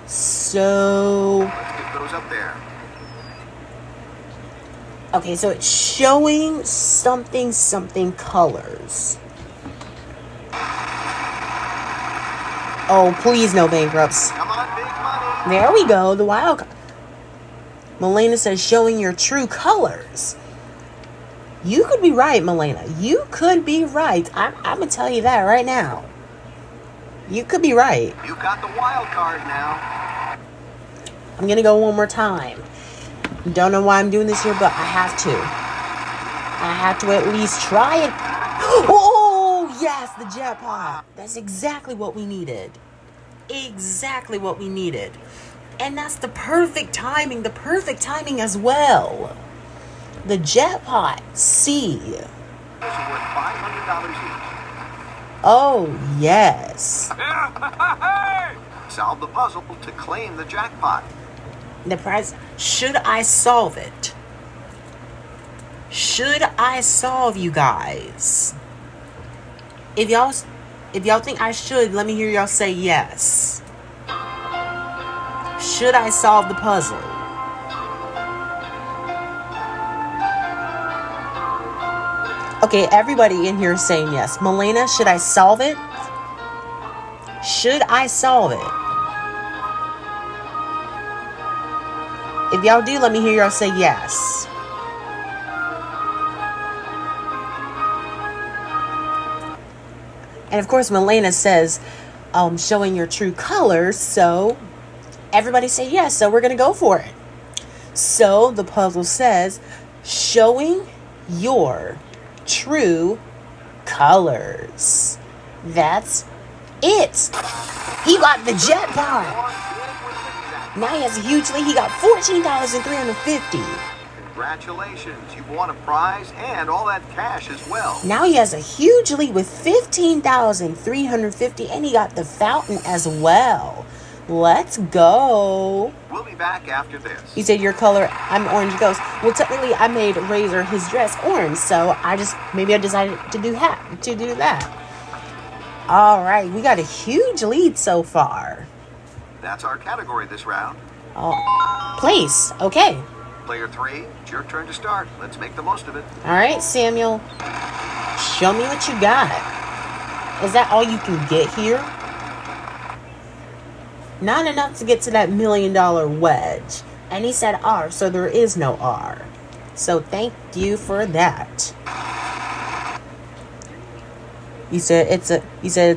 [SPEAKER 1] So.
[SPEAKER 2] Let's get those up there.
[SPEAKER 1] Okay, so it's showing something colors. Oh, please no bankrupts.
[SPEAKER 2] Come on, big money.
[SPEAKER 1] There we go, the wild card. Melina says showing your true colors. You could be right, Melina. You could be right. I'm going to tell you that right now. You could be right.
[SPEAKER 2] You got the wild card now.
[SPEAKER 1] I'm going to go one more time. Don't know why I'm doing this here, but I have to. I have to at least try it. Oh, yes, the jackpot. That's exactly what we needed. Exactly what we needed. And that's the perfect timing as well. The jackpot. C.
[SPEAKER 2] Worth $500 each.
[SPEAKER 1] Oh, yes.
[SPEAKER 2] Solve the puzzle to claim the jackpot.
[SPEAKER 1] The prize. Should I solve it? Should I solve, you guys? If y'all think I should, let me hear y'all say yes. Should I solve the puzzle? Okay, everybody in here is saying yes. Melena, should I solve it? Should I solve it? If y'all do, let me hear y'all say yes. And of course, Melena says, showing your true colors. So everybody say yes. So we're going to go for it. So the puzzle says, showing your true colors. That's it. He got the jackpot. Now he has a huge lead. He got $14,350.
[SPEAKER 2] Congratulations, you've won a prize and all that cash as well.
[SPEAKER 1] Now he has a huge lead with $15,350, and he got the fountain as well. Let's go.
[SPEAKER 2] We'll be back after this.
[SPEAKER 1] He said, your color, I'm orange ghost. Well, technically, I made Razor his dress orange, so I decided to do that. All right, we got a huge lead so far.
[SPEAKER 2] That's our category this round.
[SPEAKER 1] Place, okay.
[SPEAKER 2] Player 3, it's your turn to start. Let's make the most of it.
[SPEAKER 1] All right, Samuel. Show me what you got. Is that all you can get here? Not enough to get to that $1 million wedge. And he said R, so there is no R. So thank you for that. He said it's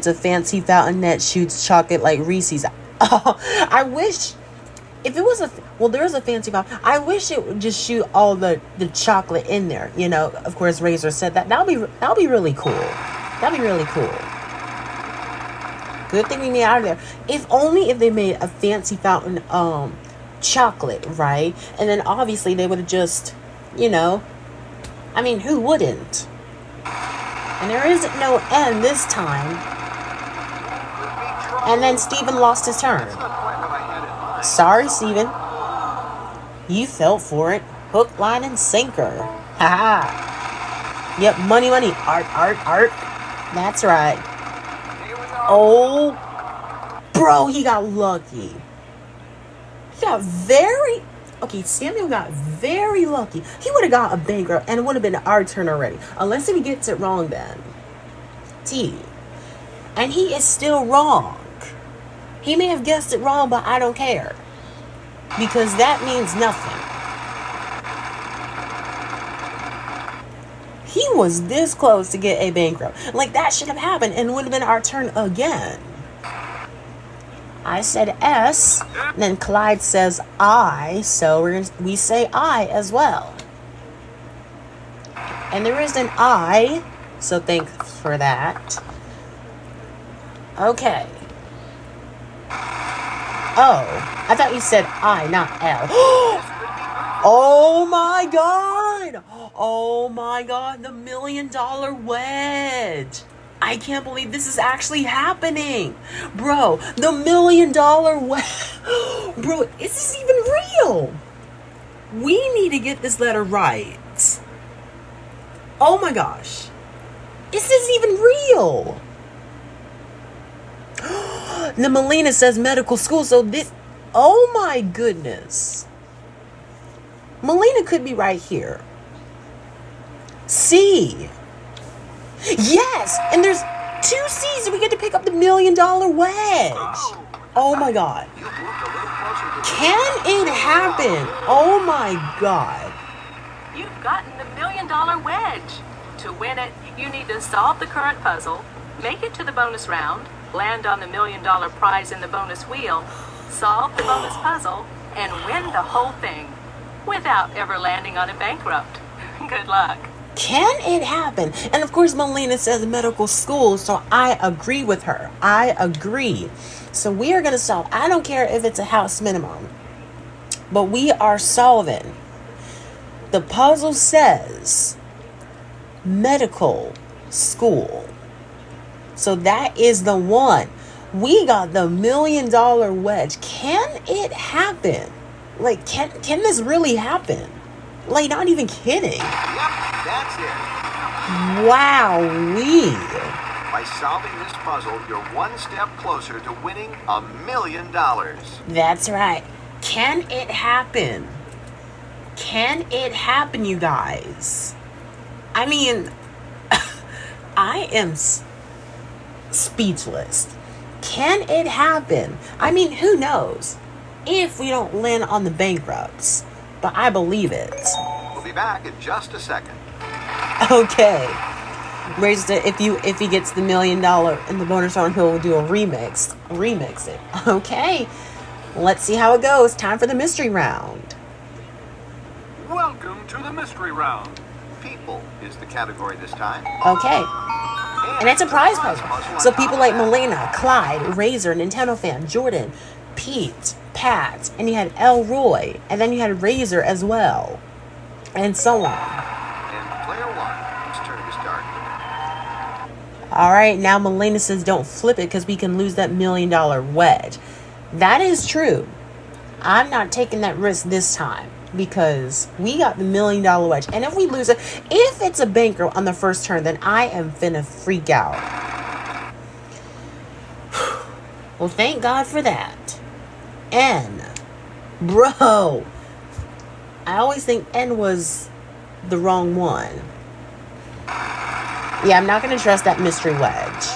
[SPEAKER 1] a fancy fountain that shoots chocolate like Reese's. Oh, I wish if it was there is a fancy fountain. I wish it would just shoot all the chocolate in there. You know, of course, Razor said that. That'll be really cool. That'd be really cool. Good thing we made out of there. If they made a fancy fountain chocolate, right? And then obviously they would have just, I mean, who wouldn't? And there isn't no N this time. And then Steven lost his turn. Sorry, Steven. You fell for it. Hook, line, and sinker. Haha. Yep, money. Art. That's right. Oh, bro, he got lucky. Samuel got very lucky. He would have got a bankrupt and it would have been our turn already. Unless if he gets it wrong then. And he is still wrong. He may have guessed it wrong, but I don't care. Because that means nothing. He was this close to get a bankrupt. Like, that should have happened and it would have been our turn again. I said S, and then Clyde says I, so we say I as well. And there is an I, so thanks for that. Okay. Oh, I thought you said I, not L. Oh my God! Oh my God, the $1 million wedge! I can't believe this is actually happening! Bro, the $1 million wedge! Bro, is this even real? We need to get this letter right. Oh my gosh. Is this even real? The Melena says medical school, so this... Oh my goodness. Melena could be right here. C. Yes! And there's 2 C's and we get to pick up the $1 million wedge. Oh my God. Can it happen? Oh my God.
[SPEAKER 3] You've gotten the $1 million wedge. To win it, you need to solve the current puzzle, make it to the bonus round, land on the $1 million prize in the bonus wheel, solve the bonus puzzle, and win the whole thing. without ever landing on a bankrupt. Good luck.
[SPEAKER 1] Can it happen? And of course, Melina says medical school, so I agree with her. I agree. So we are going to solve. I don't care if it's a house minimum, but we are solving. The puzzle says medical school. So that is the one. We got the $1 million wedge. Can it happen? Like, can this really happen? Like, not even kidding.
[SPEAKER 2] Yep, that's it.
[SPEAKER 1] Wowee.
[SPEAKER 2] By solving this puzzle, you're one step closer to winning $1 million.
[SPEAKER 1] That's right. Can it happen? Can it happen, you guys? I mean, I am speechless. Can it happen? I mean, who knows? If we don't land on the bankrupts. But I believe it.
[SPEAKER 2] We'll be back in just a second.
[SPEAKER 1] Okay. Raised it. If he gets the $1 million in the bonus round, he'll do a remix. Remix it. Okay. Let's see how it goes. Time for the mystery round.
[SPEAKER 2] Welcome to the mystery round. People is the category this time.
[SPEAKER 1] Okay. And it's a prize puzzle. So people like Melina, Clyde, Razor, Nintendo Fan, Jordan, Pete, Pat, and you had Elroy, and then you had Razor as well, and so on.
[SPEAKER 2] And player one, it's turn to start.
[SPEAKER 1] All right, now Melina says don't flip it because we can lose that $1 million wedge. That is true. I'm not taking that risk this time because we got the $1 million wedge, and if we lose it, if it's a bankroll on the first turn, then I am finna freak out. Well, thank God for that. N. Bro. I always think N was the wrong one. Yeah, I'm not going to trust that mystery wedge.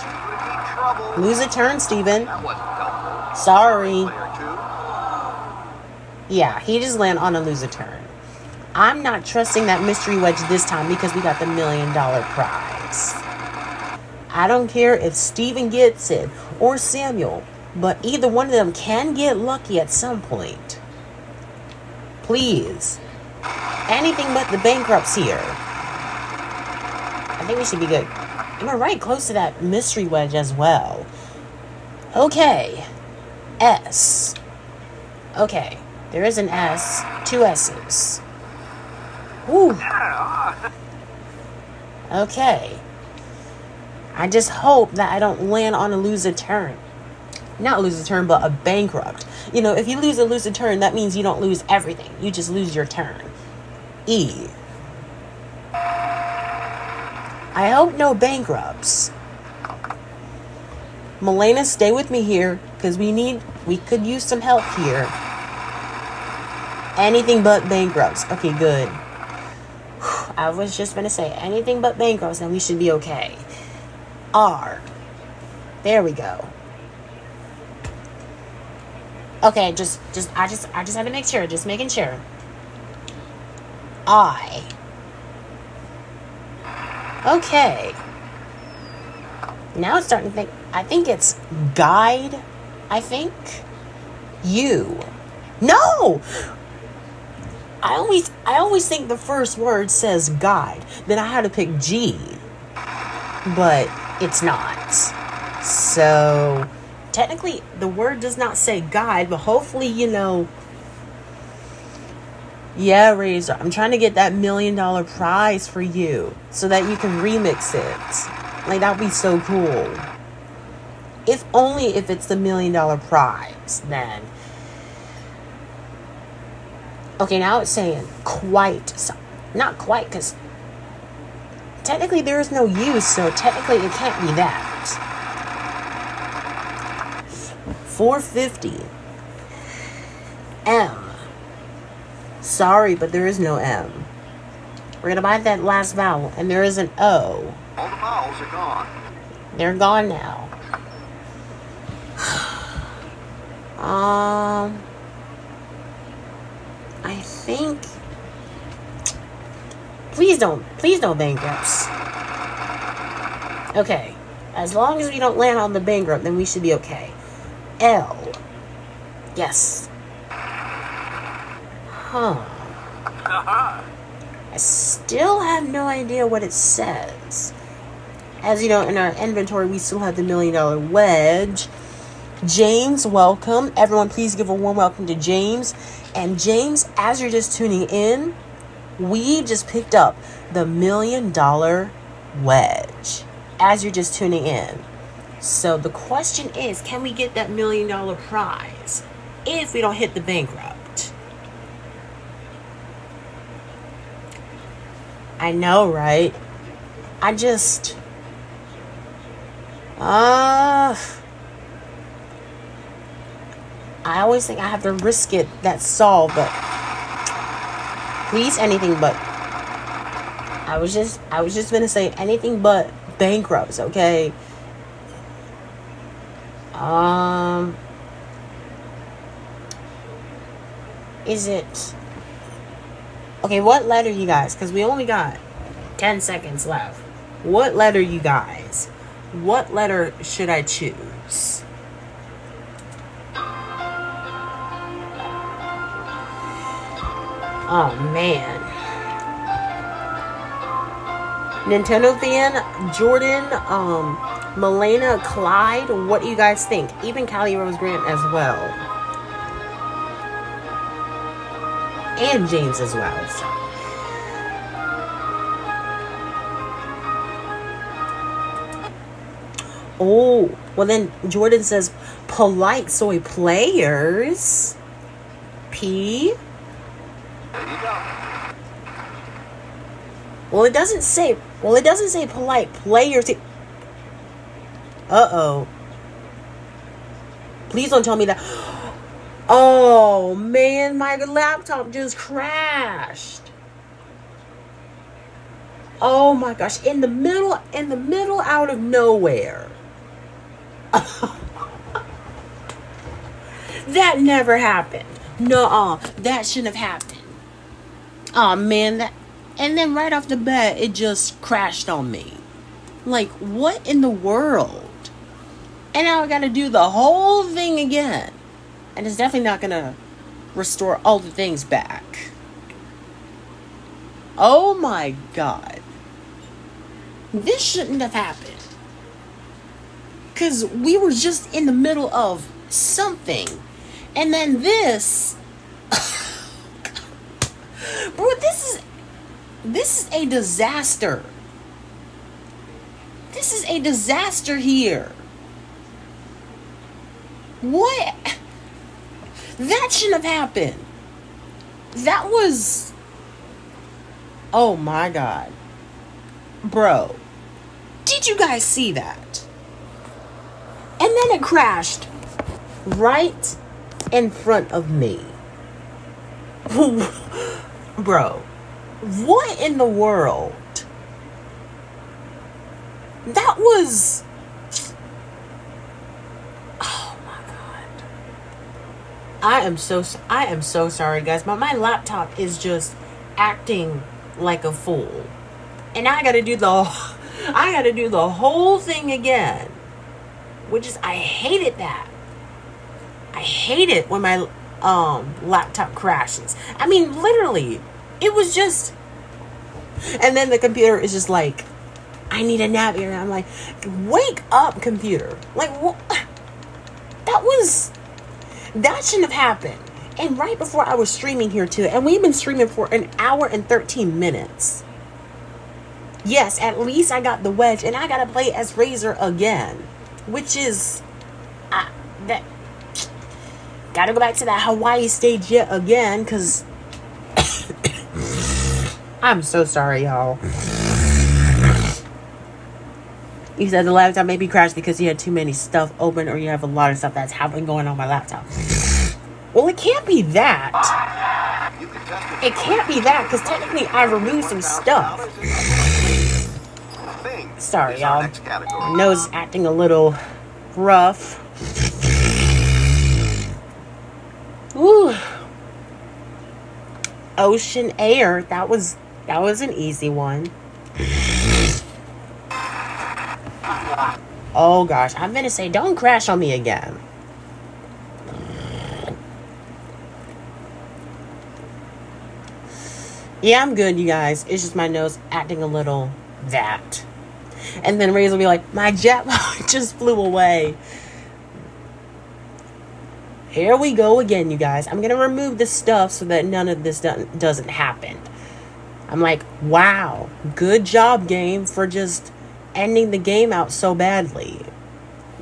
[SPEAKER 1] Lose a turn, Steven.
[SPEAKER 2] That wasn't helpful.
[SPEAKER 1] Sorry.
[SPEAKER 2] Player two.
[SPEAKER 1] Yeah, he just landed on a lose a turn. I'm not trusting that mystery wedge this time because we got the $1 million prize. I don't care if Steven gets it or Samuel. But either one of them can get lucky at some point. Please. Anything but the bankrupts here. I think we should be good. And we're right close to that mystery wedge as well. Okay. S. Okay. There is an S. 2 S's. Woo. Okay. I just hope that I don't land on a lose a turn. Not lose a turn, but a bankrupt. You know, if you lose a turn, that means you don't lose everything. You just lose your turn. E. I hope no bankrupts. Melina, stay with me here, because we could use some help here. Anything but bankrupts. Okay, good. I was just going to say, anything but bankrupts, and we should be okay. R. There we go. Okay, I just had to make sure, just making sure. I. Okay. Now it's starting to think, I think it's guide, I think. U. No! I always think the first word says guide. Then I had to pick G. But it's not. So technically, the word does not say guide, but hopefully, you know. Yeah, Razor, I'm trying to get that $1 million prize for you so that you can remix it. Like, that'd be so cool. If only if it's the $1 million prize, then. Okay, now it's saying quite. So, not quite, because technically there is no use, so technically it can't be that. 450. M. Sorry, but there is no M. We're going to buy that last vowel, and there is an O.
[SPEAKER 2] All the vowels are gone.
[SPEAKER 1] They're gone now. I think. Please don't bankrupts. Okay. As long as we don't land on the bankrupt, then we should be okay. L. Yes. Huh. I still have no idea what it says. As you know, in our inventory, we still have the $1 million wedge. James, welcome. Everyone, please give a warm welcome to James. And James, as you're just tuning in, we just picked up the $1 million wedge. As you're just tuning in. So the question is, can we get that $1 million prize if we don't hit the bankrupt? I know, right? I always think I have to risk it. That's all, but please, anything but. I was just gonna say anything but bankrupts, okay? Is it okay? What letter, you guys? Because we only got 10 seconds left. What letter, you guys? What letter should I choose? Oh man. Nintendo fan, Jordan, Milena, Clyde, what do you guys think? Even Callie Rose Grant as well. And James as well. So. Oh, well then Jordan says polite soy players. P.
[SPEAKER 2] There you go.
[SPEAKER 1] Well, it doesn't say polite players. Uh-oh. Please don't tell me that. Oh, man, my laptop just crashed. Oh my gosh, in the middle out of nowhere. That never happened. Nuh-uh, that shouldn't have happened. Oh man, and then right off the bat, it just crashed on me. Like, what in the world? And now I gotta do the whole thing again. And it's definitely not gonna restore all the things back. Oh my God. This shouldn't have happened. Because we were just in the middle of something. And then this... Bro, this is a disaster. This is a disaster here. What? That shouldn't have happened. That was... Oh my God. Bro. Did you guys see that? And then it crashed right in front of me. Bro. What in the world? That was... Oh my God. I am so sorry, guys. But my laptop is just acting like a fool. And I gotta do the whole thing again. Which is, I hated that. I hate it when my laptop crashes. I mean, literally, it was just... And then the computer is just like, I need a nap here. And I'm like, wake up, computer. Like, what? That shouldn't have happened. And right before I was streaming here too. And we've been streaming for an hour and 13 minutes. Yes, at least I got the wedge. And I got to play as Razor again. Which is... that. Gotta go back to that Hawaii stage yet again. Because... I'm so sorry, y'all. You said the laptop maybe crashed because you had too many stuff open, or you have a lot of stuff that's happening going on my laptop. Well, it can't be that. It can't be that, because technically I removed some stuff. Sorry, y'all. My nose is acting a little rough. Ooh. Ocean Air. That was an easy one. Oh gosh, I'm gonna say don't crash on me again. Yeah, I'm good, you guys. It's just my nose acting a little that. And then Ray's will be like, my jackpot just flew away. Here we go again, you guys. I'm going to remove this stuff so that none of this doesn't happen. I'm like, wow, good job, game, for just ending the game out so badly.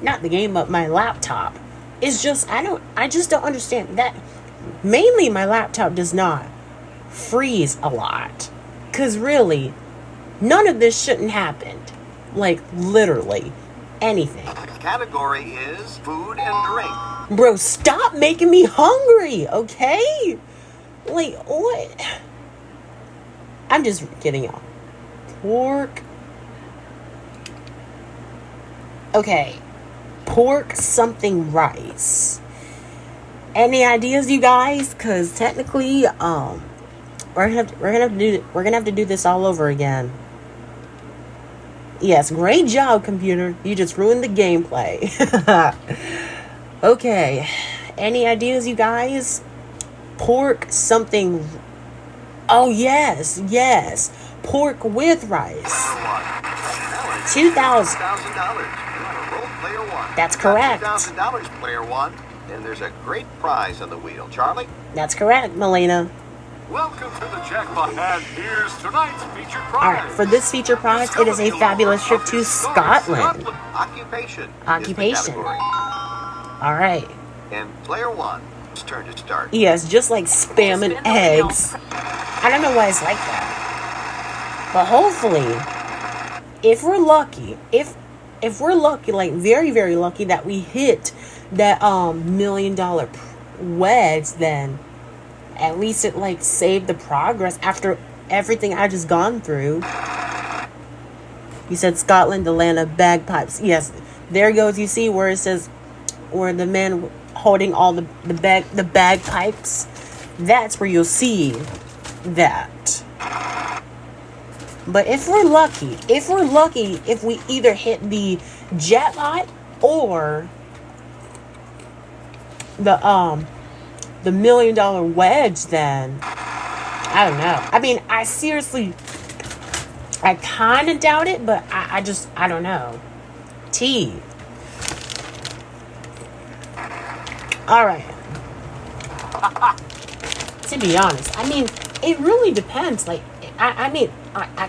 [SPEAKER 1] Not the game, but my laptop. It's just, I just don't understand that. Mainly my laptop does not freeze a lot. Because really, none of this shouldn't happen. Like, literally, anything.
[SPEAKER 2] The category is food and drink.
[SPEAKER 1] Bro, stop making me hungry, okay? Like, what? I'm just kidding, y'all. Pork. Okay. Pork something rice. Any ideas, you guys? Because technically, we're gonna have to do this all over again. Yes, great job, computer. You just ruined the gameplay. Okay. Any ideas, you guys? Pork something. Oh, yes. Pork with rice. $2,000. That's correct.
[SPEAKER 2] $2,000, player one. And there's a great prize on the wheel. Charlie?
[SPEAKER 1] That's correct, Melina.
[SPEAKER 2] Welcome to the jackpot. And here's tonight's featured prize.
[SPEAKER 1] Alright, for this feature prize, it is a fabulous trip to Scotland.
[SPEAKER 2] Occupation.
[SPEAKER 1] Occupation. Alright.
[SPEAKER 2] And player one, it's turn to start.
[SPEAKER 1] Yes, just like spamming eggs. I don't know why it's like that. But hopefully, if we're lucky, if we're lucky, like very, very lucky that we hit that $1 million wedge, then at least it like saved the progress after everything I just gone through. You said Scotland, the land of bagpipes. Yes, there goes. You see where it says, where the man holding all the bagpipes. That's where you'll see that. But if we're lucky, if we either hit the jackpot or the $1 million wedge, then I don't know. I mean, I kind of doubt it, but I don't know. Alright. To be honest, I mean, it really depends. Like, I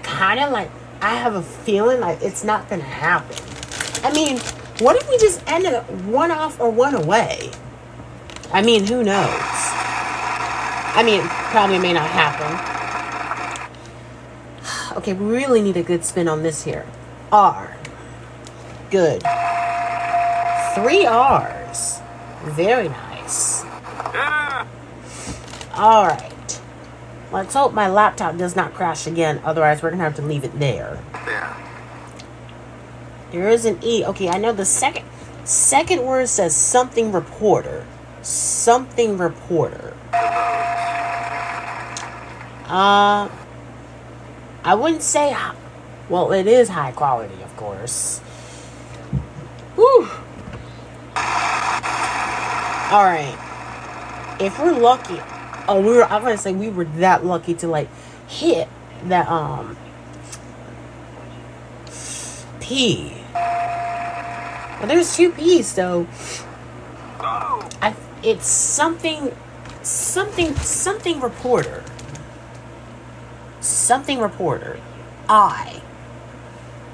[SPEAKER 1] kind of like, I have a feeling like it's not going to happen. I mean, what if we just end up one off or one away? I mean, who knows? I mean, probably may not happen. Okay, we really need a good spin on this here. R. Good. 3 R's. Very nice. Alright. Let's hope my laptop does not crash again. Otherwise, we're going to have to leave it there. There is an E. Okay, I know the second word says something reporter. Something reporter. I wouldn't say... Well, it is high quality, of course. Whew. Alright. If we're lucky... I'm gonna say we were that lucky to, like, hit that, P. Well, there's 2 P's, so... It's something reporter. Something reporter. I.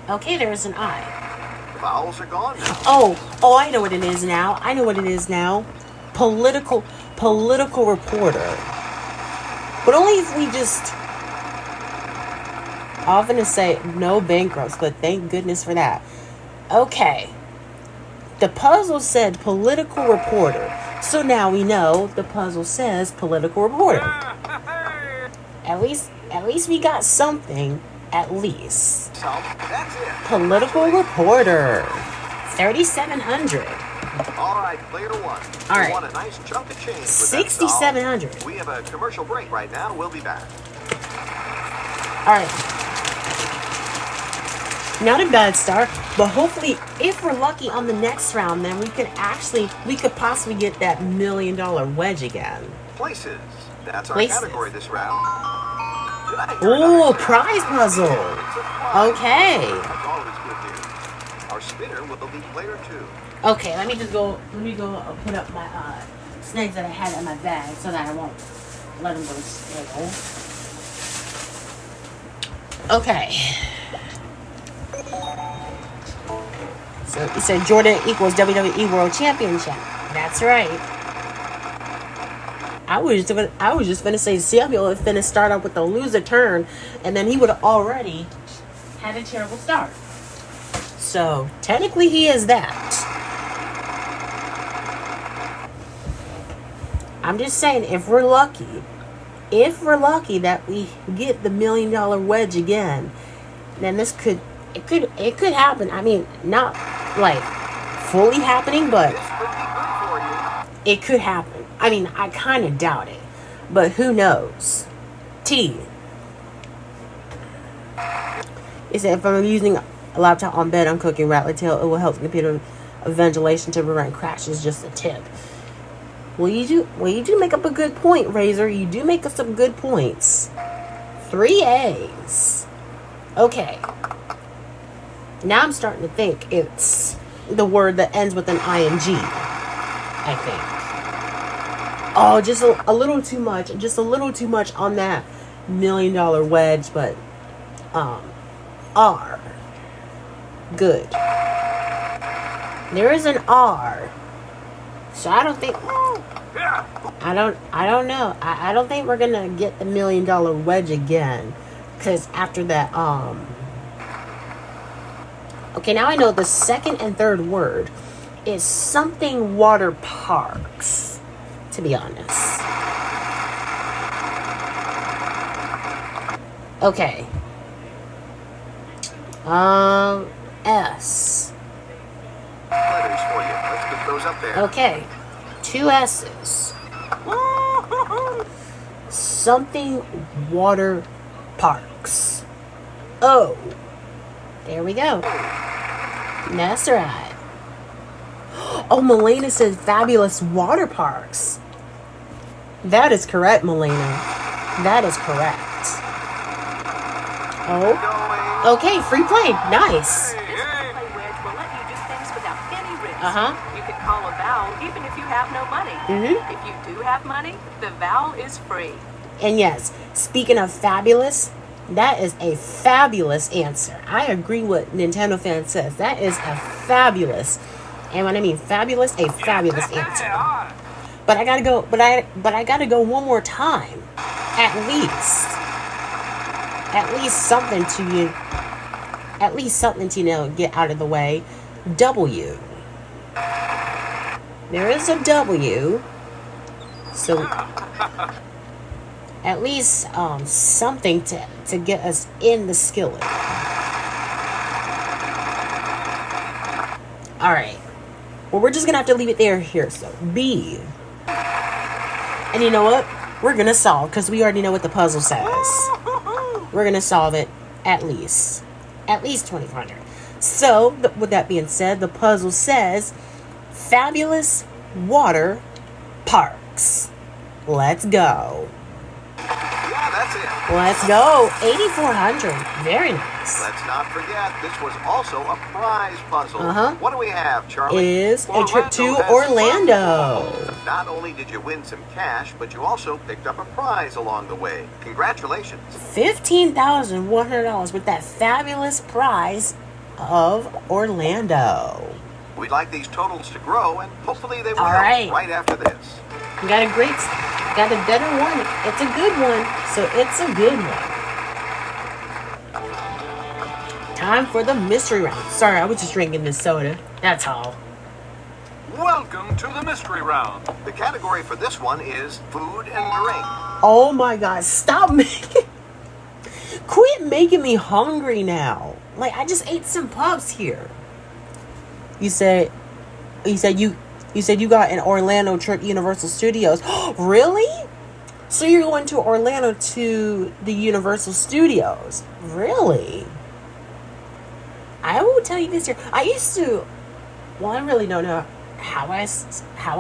[SPEAKER 1] Okay, there's an I.
[SPEAKER 2] Vowels are gone now.
[SPEAKER 1] Oh, I know what it is now. Political reporter. But only if we just... I'm gonna say no bankrupts, but thank goodness for that. Okay. The puzzle said political reporter. So now we know the puzzle says political reporter. At least we got something. At least.
[SPEAKER 2] So, that's it.
[SPEAKER 1] Political reporter. 3,700.
[SPEAKER 2] All right, player one.
[SPEAKER 1] All right.
[SPEAKER 2] You want a nice chunk of change with
[SPEAKER 1] 6,700.
[SPEAKER 2] that doll? We have a commercial break right now. We'll be back.
[SPEAKER 1] All right. Not a bad start, but hopefully, if we're lucky on the next round, then we could possibly get that $1 million wedge again.
[SPEAKER 2] Places. That's our
[SPEAKER 1] Places.
[SPEAKER 2] category this round.
[SPEAKER 1] Ooh, prize puzzle. Okay.
[SPEAKER 2] That's always good news. Our spinner will be player 2.
[SPEAKER 1] Okay, let me go put up my snakes that I had in my bag so that I won't let them go stale. Okay. So you said Jordan equals WWE World Championship. That's right. I was just gonna say Samuel was finna start off with the loser turn, and then he would have already had a terrible start. So technically he is that. I'm just saying, if we're lucky that we get the $1 million wedge again, then it could happen. I mean, not like fully happening, but
[SPEAKER 2] This could be good for you.
[SPEAKER 1] it could happen. I mean, I kind of doubt it, but who knows? T. It said if I'm using a laptop on bed, I'm cooking Rattler Tail, it will help the computer ventilation to prevent crashes. Just a tip. Well, you do make up a good point, Razor. You do make up some good points. 3 A's. Okay. Now I'm starting to think it's the word that ends with an ing. I think. Oh, just a little too much. Just a little too much on that $1 million wedge, but R. Good. There is an R. So I don't think I don't know. I don't think we're gonna get the $1 million wedge again. Cause after that, okay, now I know the second and third word is something water parks, to be honest. Okay. S.
[SPEAKER 2] Letters for you. Let's get those up there.
[SPEAKER 1] Okay. 2 S's. Something water parks. Oh. There we go. That's right. Oh, Melena said fabulous water parks. That is correct, Melena. That is correct. Oh. Okay, free play. Nice.
[SPEAKER 3] This free play wedge will let you do things without any risk.
[SPEAKER 1] Uh-huh.
[SPEAKER 3] You can call a vowel even if you have no money.
[SPEAKER 1] Mhm.
[SPEAKER 3] If you do have money, the vowel is free.
[SPEAKER 1] And yes, speaking of fabulous, that is a fabulous answer. I agree with Nintendo fan says. That is a fabulous, and when I mean fabulous, a fabulous answer. But I gotta go. But I gotta go one more time, at least. At least something to get out of the way. W. There is a W. So at least something to get us in the skillet. Alright. Well, we're just gonna have to leave it there here. So B. And you know what? We're gonna solve, because we already know what the puzzle says. We're gonna solve it at least 2,400. So, with that being said, the puzzle says fabulous water parks. Let's go.
[SPEAKER 2] Yeah, that's it.
[SPEAKER 1] Let's go. 8,400. Very nice.
[SPEAKER 2] Let's not forget, this was also a prize puzzle.
[SPEAKER 1] Uh-huh.
[SPEAKER 2] What do we have, Charlie?
[SPEAKER 1] Is a trip to
[SPEAKER 2] has
[SPEAKER 1] Orlando.
[SPEAKER 2] fun. Not only did you win some cash, but you also picked up a prize along the way. Congratulations.
[SPEAKER 1] $15,100 with that fabulous prize of Orlando.
[SPEAKER 2] We'd like these totals to grow, and hopefully they will
[SPEAKER 1] All right.
[SPEAKER 2] right after this.
[SPEAKER 1] You got got a better one. It's a good one. So it's a good one. Time for the mystery round. Sorry, I was just drinking this soda. That's all.
[SPEAKER 2] Welcome to the mystery round. The category for this one is food and drink.
[SPEAKER 1] Oh my God. Stop making... Quit making me hungry now. Like, I just ate some puffs here. You said you got an Orlando trip, Universal Studios. Really? So you're going to Orlando to the Universal Studios? Really? I will tell you this here. I used to. Well, I really don't know how I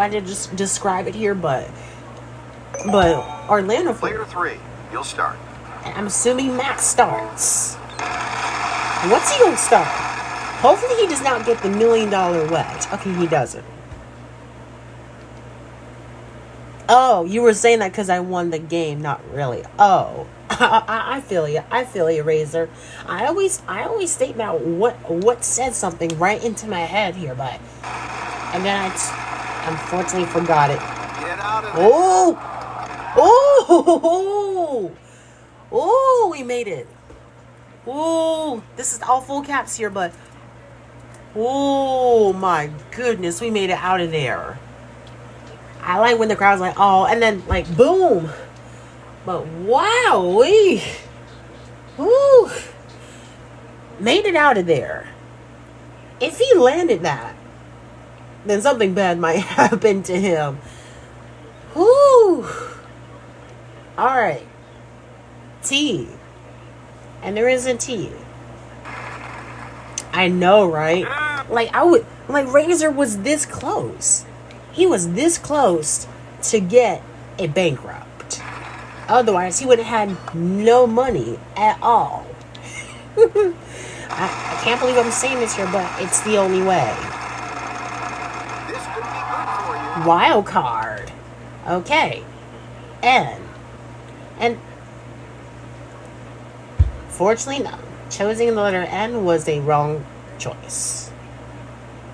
[SPEAKER 1] did just describe it here, but Orlando.
[SPEAKER 2] Player 3, you'll start.
[SPEAKER 1] And I'm assuming Max starts. What's he gonna start? Hopefully he does not get the $1 million wedge. Okay, he doesn't. Oh, you were saying that because I won the game. Not really. Oh. I feel you. I feel you, Razor. I always state out what said something right into my head here, but and then I unfortunately forgot it.
[SPEAKER 2] Get out of there.
[SPEAKER 1] Oh, oh, we made it. Oh, this is all full caps here, but oh my goodness, we made it out of there. I like when the crowd's like, oh, and then like boom. But wow, we made it out of there. If he landed that, then something bad might happen to him. Whoo! Alright. T. And there is a T. I know, right? Like, Razor was this close. He was this close to get a bankrupt. Otherwise, he would have had no money at all. I can't believe I'm saying this here, but it's the only way.
[SPEAKER 2] This could be good for you.
[SPEAKER 1] Wild card. Okay. N. And fortunately, no. Choosing the letter N was a wrong choice.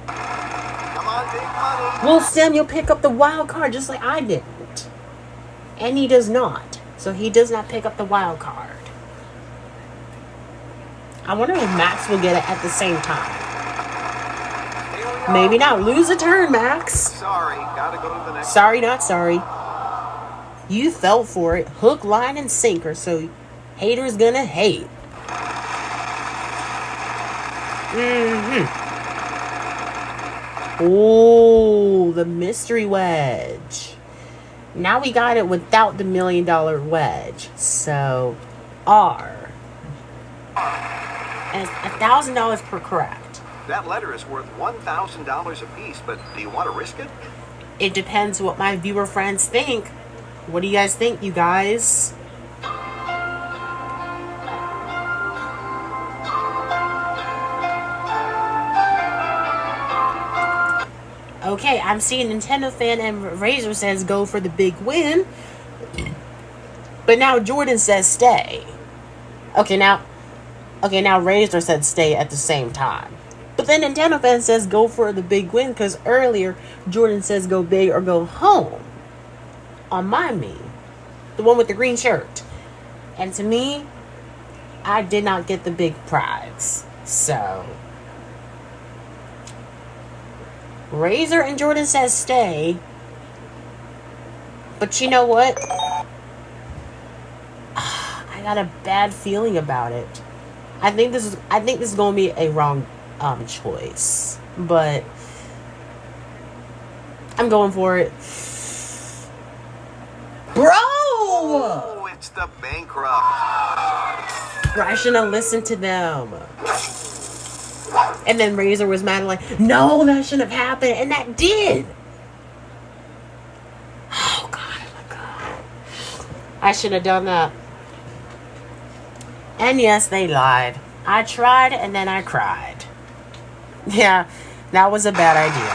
[SPEAKER 2] Come on, big money.
[SPEAKER 1] Well, Sam, you'll pick up the wild card just like I didn't. And he does not. So he does not pick up the wild card. I wonder if Max will get it at the same time. Maybe not. Lose a turn, Max.
[SPEAKER 2] Sorry, gotta go to the next.
[SPEAKER 1] Sorry, not sorry. You fell for it. Hook, line, and sinker. So haters gonna hate. Oh, the mystery wedge. Now we got it without the $1 million wedge. So, R. And it's $1,000 per correct.
[SPEAKER 2] That letter is worth $1,000 a piece, but do you want to risk it?
[SPEAKER 1] It depends what my viewer friends think. What do you guys think, you guys? Okay, I'm seeing Nintendo fan and Razor says go for the big win. But now Jordan says stay. Okay, now Razor said stay at the same time. But then Nintendo fan says go for the big win because earlier Jordan says go big or go home. On my me. The one with the green shirt. And to me, I did not get the big prize. So Razor and Jordan says stay. But you know what? I got a bad feeling about it. I think this is going to be a wrong choice. But I'm going for it. Bro!
[SPEAKER 2] Oh, it's the bankrupt.
[SPEAKER 1] I shouldn't have listened to them. And then Razor was mad, like, no, that shouldn't have happened. And that did. Oh, God. Oh, my God. I should have done that. And yes, they lied. I tried and then I cried. Yeah, that was a bad idea.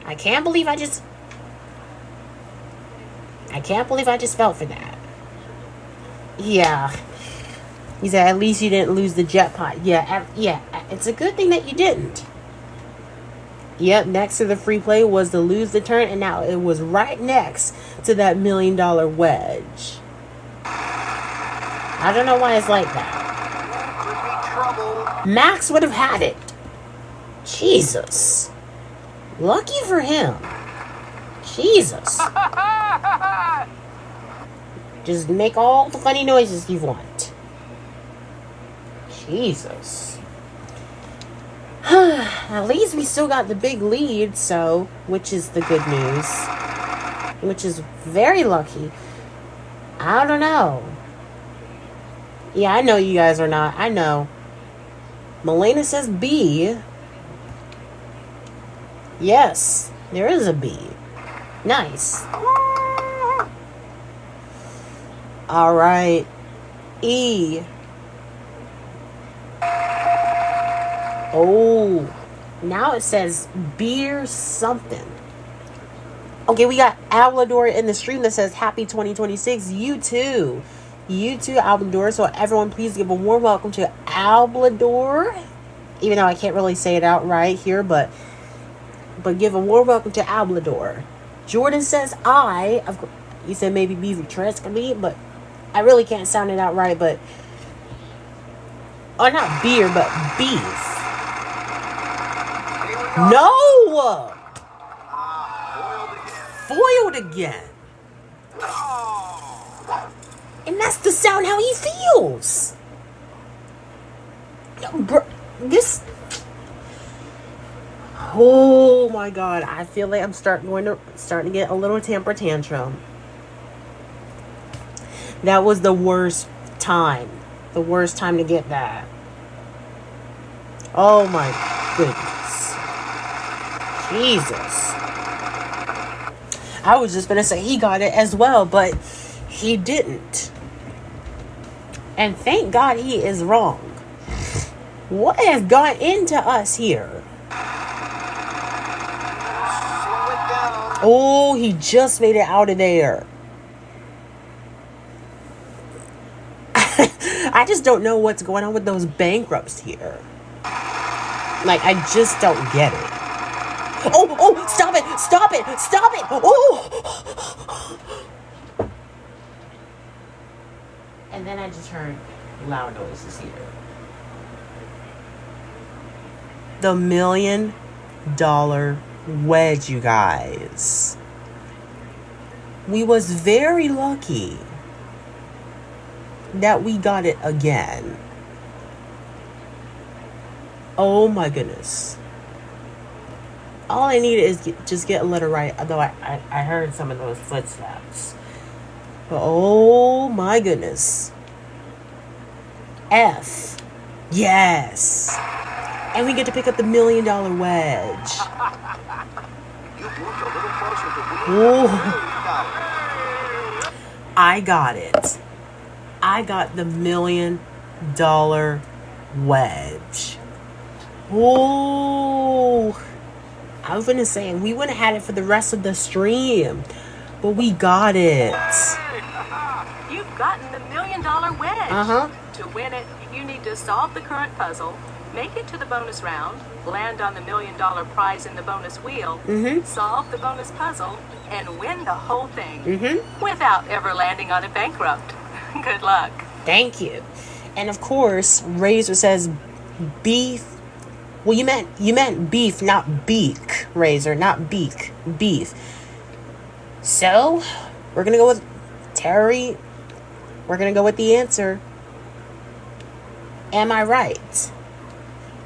[SPEAKER 1] I can't believe I just fell for that. Yeah. He said, at least you didn't lose the jackpot. Yeah, it's a good thing that you didn't. Yep, next to the free play was to lose the turn, and now it was right next to that $1 million wedge. I don't know why it's like that.
[SPEAKER 2] Could be trouble.
[SPEAKER 1] Max would have had it. Jesus. Lucky for him. Jesus. Just make all the funny noises you want. Jesus. At least we still got the big lead, so, which is the good news. Which is very lucky. I don't know. Yeah, I know you guys are not. I know. Melena says B. Yes, there is a B. Nice. All right. E. Oh. Now it says beer something. Okay, we got Albador in the stream that says happy 2026. You too. You too, Albador. So everyone, please give a warm welcome to Albador. Even though I can't really say it out right here, but give a warm welcome to Albador. Jordan says you said maybe beef Trescally, but I really can't sound it out right, but not beer, but beef. No! Foiled again. And that's the sound how he feels. This. Oh my God! I feel like I'm starting to get a little temper tantrum. That was the worst time. The worst time to get that. Oh my goodness. Jesus. I was just gonna say he got it as well, but he didn't. And thank God he is wrong. What has gone into us here? Oh, he just made it out of there. I just don't know what's going on with those bankrupts here. Like, I just don't get it. Oh, stop it. Oh. And then I just heard loud noises here. The $1 million wedge, you guys. We was very lucky that we got it again. Oh my goodness. All I needed is just get a letter right, although I heard some of those footsteps. But oh my goodness. F. Yes. And we get to pick up the $1 million wedge. Ooh. I got it. I got the $1 million wedge. Ooh. I was gonna say we wouldn't have had it for the rest of the stream, but we got it.
[SPEAKER 3] You've gotten the $1 million wedge. To win it, you need to solve the current puzzle, make it to the bonus round, land on the $1 million prize in the bonus wheel, solve the bonus puzzle, and win the whole thing without ever landing on a bankrupt. Good luck.
[SPEAKER 1] Thank you. And of course, Razor says beef. Well, you meant beef, not beak, Razor, not beak, beef. So, we're gonna go with Terry. We're gonna go with the answer. Am I right?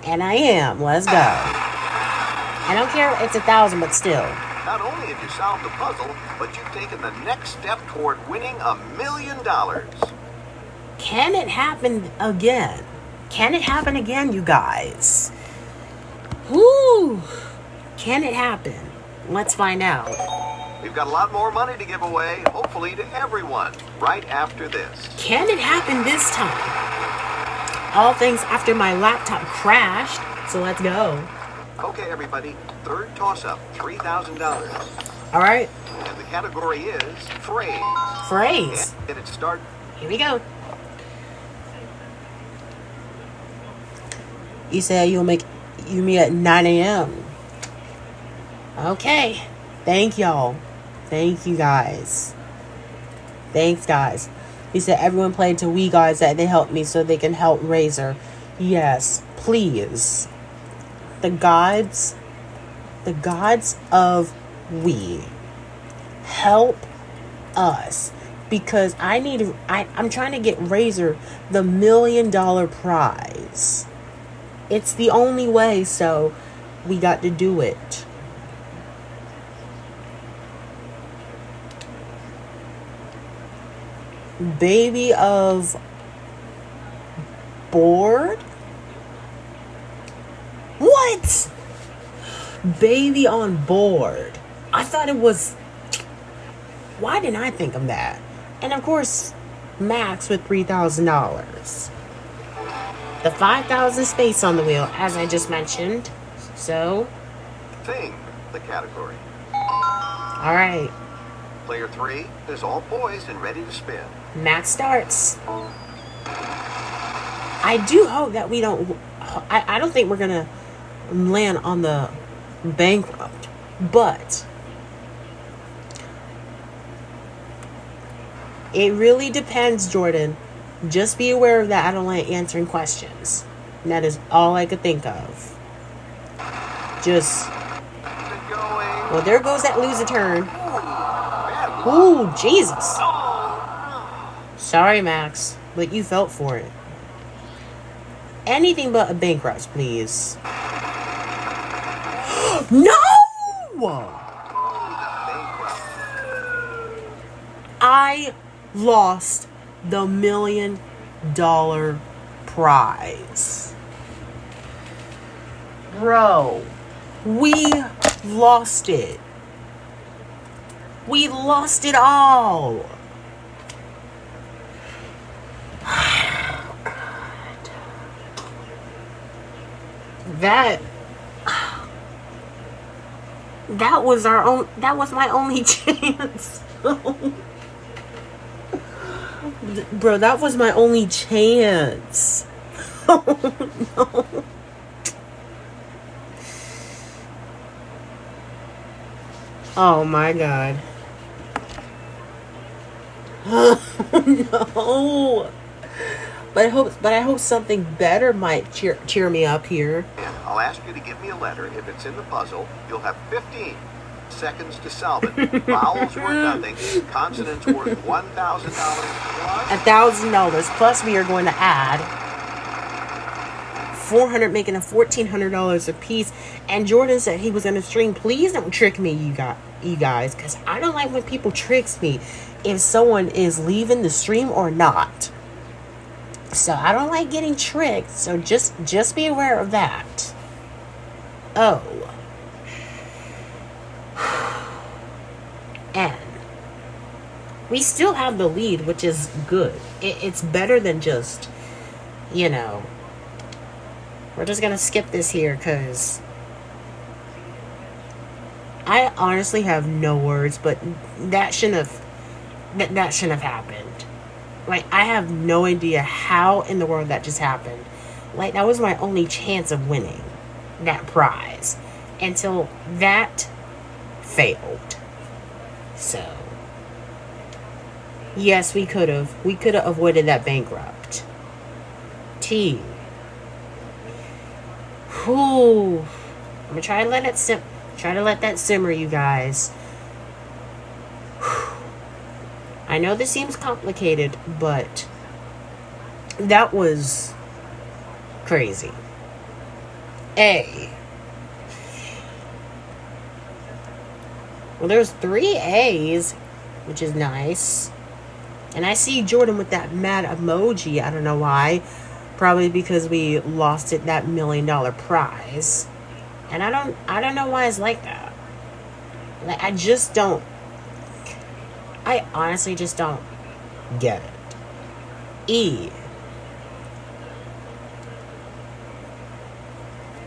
[SPEAKER 1] And I am. Let's go. I don't care if it's 1,000, but still.
[SPEAKER 2] Not only have you solved the puzzle, but you've taken the next step toward winning $1 million.
[SPEAKER 1] Can it happen again? Can it happen again, you guys? Whoo! Can it happen? Let's find out.
[SPEAKER 2] We've got a lot more money to give away, hopefully to everyone, right after this.
[SPEAKER 1] Can it happen this time? All things after my laptop crashed, so let's go.
[SPEAKER 2] Okay, everybody. Third toss-up, $3,000.
[SPEAKER 1] All right.
[SPEAKER 2] And the category is phrase.
[SPEAKER 1] Phrase.
[SPEAKER 2] And did it start?
[SPEAKER 1] Here we go. You said you meet at 9 a.m. Okay. Thank y'all. Thank you guys. Thanks, guys. He said everyone played to we guys that they help me so they can help Razor. Yes, please. The gods of we help us, because I'm trying to get Razor the $1 million prize. It's the only way, so we got to do it. Baby of board? What? Baby on board. I thought it was... Why didn't I think of that? And of course, Max with $3,000. The 5,000 space on the wheel, as I just mentioned. So,
[SPEAKER 2] Thing, the category.
[SPEAKER 1] all right.
[SPEAKER 2] Player 3 is all poised and ready to spin.
[SPEAKER 1] Max starts. I do hope that we don't. I don't think we're gonna land on the bankrupt, but it really depends, Jordan. Just be aware of that. I don't like answering questions. And that is all I could think of. Just.
[SPEAKER 2] Keep it going.
[SPEAKER 1] Well, there goes that loser turn.
[SPEAKER 2] Bad luck.
[SPEAKER 1] Ooh, Jesus.
[SPEAKER 2] Oh,
[SPEAKER 1] Sorry, Max, but you felt for it. Anything but a bankrupt, please. No!
[SPEAKER 2] bankrupt.
[SPEAKER 1] I lost the $1 million prize. Bro, we lost it. We lost it all. That was my only chance. Bro, that was my only chance. Oh no. Oh my god. No. But I hope something better might cheer me up here.
[SPEAKER 2] And I'll ask you to give me a letter. If it's in the puzzle, you'll have 15 seconds to solve it. Vowels worth nothing. Consonants worth $1,000 plus.
[SPEAKER 1] $1,000 plus we are going to add 400, making it $1,400 a piece. And Jordan said he was going to stream. Please don't trick me, you guys, because I don't like when people tricks me if someone is leaving the stream or not. So I don't like getting tricked. So just be aware of that. Oh. And we still have the lead, which is good. It's better than just, we're just going to skip this here because I honestly have no words, but that shouldn't have happened. Like, I have no idea how in the world that just happened. Like, that was my only chance of winning that prize until that failed. So, yes, we could have avoided that bankrupt. T. Whew. I'm gonna try to let it let that simmer, you guys. I know this seems complicated, but that was crazy. A. Well, there's 3 A's, which is nice. And I see Jordan with that mad emoji. I don't know why. Probably because we lost that $1 million prize. And I don't know why it's like that. Like, I honestly just don't get it. E.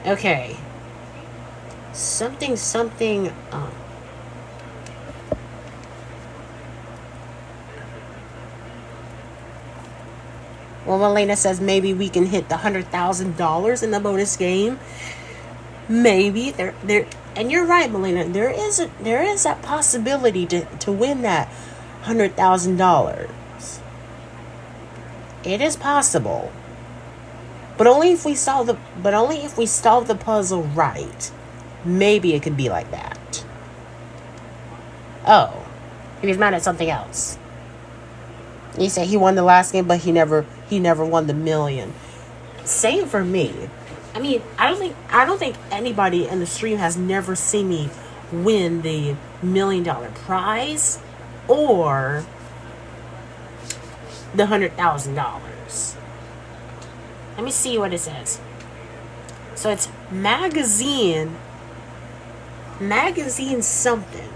[SPEAKER 1] Okay. Something. Well, Elena says maybe we can hit the $100,000 in the bonus game. Maybe there, and you're right, Melina. There is that possibility to win that $100,000. It is possible, but only if we solve the puzzle right. Maybe it could be like that. Oh, he was mad at something else. He said he won the last game, but he never won the million. Same for me. I mean, I don't think anybody in the stream has never seen me win the $1 million prize or the $100,000. Let me see what it says. So it's magazine something.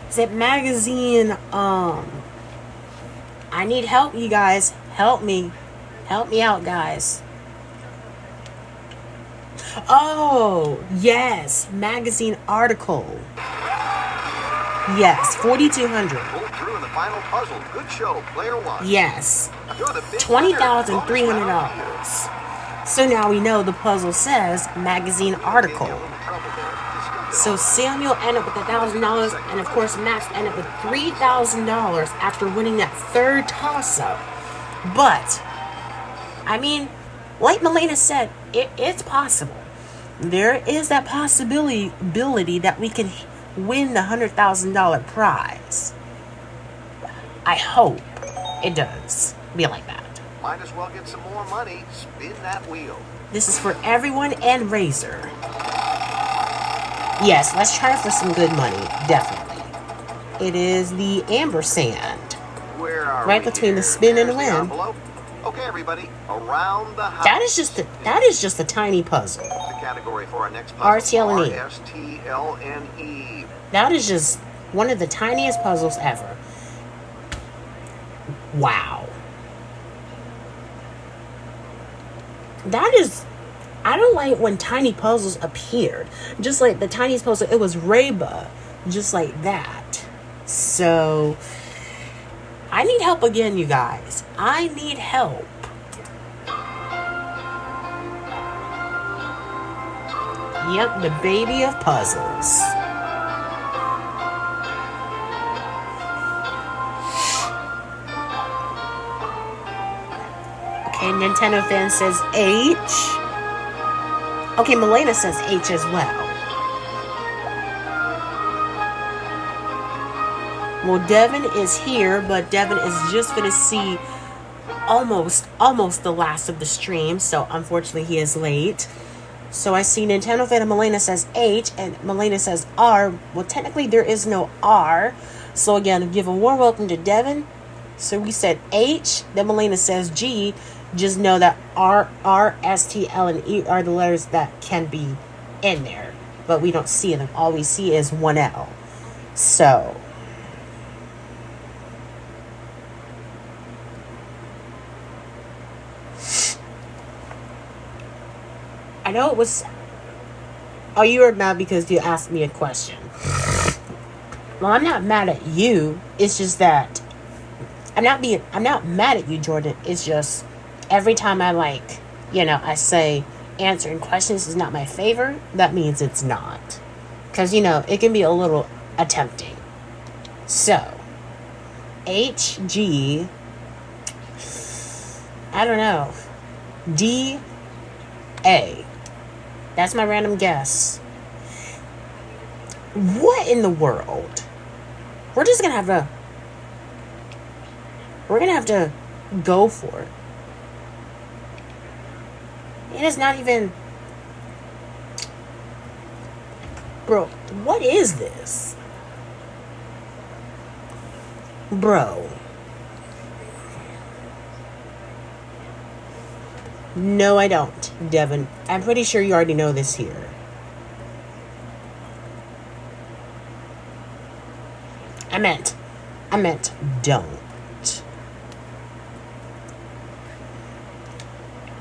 [SPEAKER 1] Is it magazine I need help, you guys. Help me. Help me out, guys. Oh, yes. Magazine article. Yes, 4,200.
[SPEAKER 2] Pulled through in the final puzzle. Good show, player one.
[SPEAKER 1] Yes.
[SPEAKER 2] You're the big winner.
[SPEAKER 1] $20,300. So now we know the puzzle says magazine article. So Samuel ended up with $1,000, and of course Max ended up with $3,000 after winning that third toss-up. But, I mean, like Melena said, it's possible. There is that possibility that we can win the $100,000 prize. I hope it does be like that.
[SPEAKER 2] Might as well get some more money. Spin that wheel.
[SPEAKER 1] This is for everyone and Razor. Yes, let's try for some good money. Definitely. It is the ampersand.
[SPEAKER 2] Where are
[SPEAKER 1] Right
[SPEAKER 2] we
[SPEAKER 1] between
[SPEAKER 2] here?
[SPEAKER 1] the spin and the
[SPEAKER 2] There's
[SPEAKER 1] win.
[SPEAKER 2] envelope. Okay, everybody, around the house.
[SPEAKER 1] That is just a tiny puzzle.
[SPEAKER 2] The category for our next puzzle.
[SPEAKER 1] RTLNE.
[SPEAKER 2] RSTLNE.
[SPEAKER 1] That is just one of the tiniest puzzles ever. Wow. That is... I don't like when tiny puzzles appeared. Just like the tiniest puzzle, it was Reba. Just like that. So... I need help again, you guys. I need help. Yep, the baby of puzzles. Okay, Nintendo fan says H. Okay, Melena says H as well. Well, Devin is here, but Devin is just going to see almost the last of the stream, so unfortunately he is late. So I see Nintendo fan and Melena says H, and Melena says R. Well, technically there is no R. So again, give a warm welcome to Devin. So we said H, then Melena says G. Just know that R, S, T, L, and E are the letters that can be in there, but we don't see them. All we see is one L. So... I know it was... Oh, you were mad because you asked me a question. Well, I'm not mad at you. It's just that... I'm not mad at you, Jordan. It's just... Every time I I say answering questions is not my favorite, that means it's not. Because, it can be a little attempting. So... H, G... I don't know. D, A. That's my random guess. What in the world? We're just gonna have to go for it. It is not even... Bro, what is this? Bro. No, I don't, Devin. I'm pretty sure you already know this here. I meant, don't.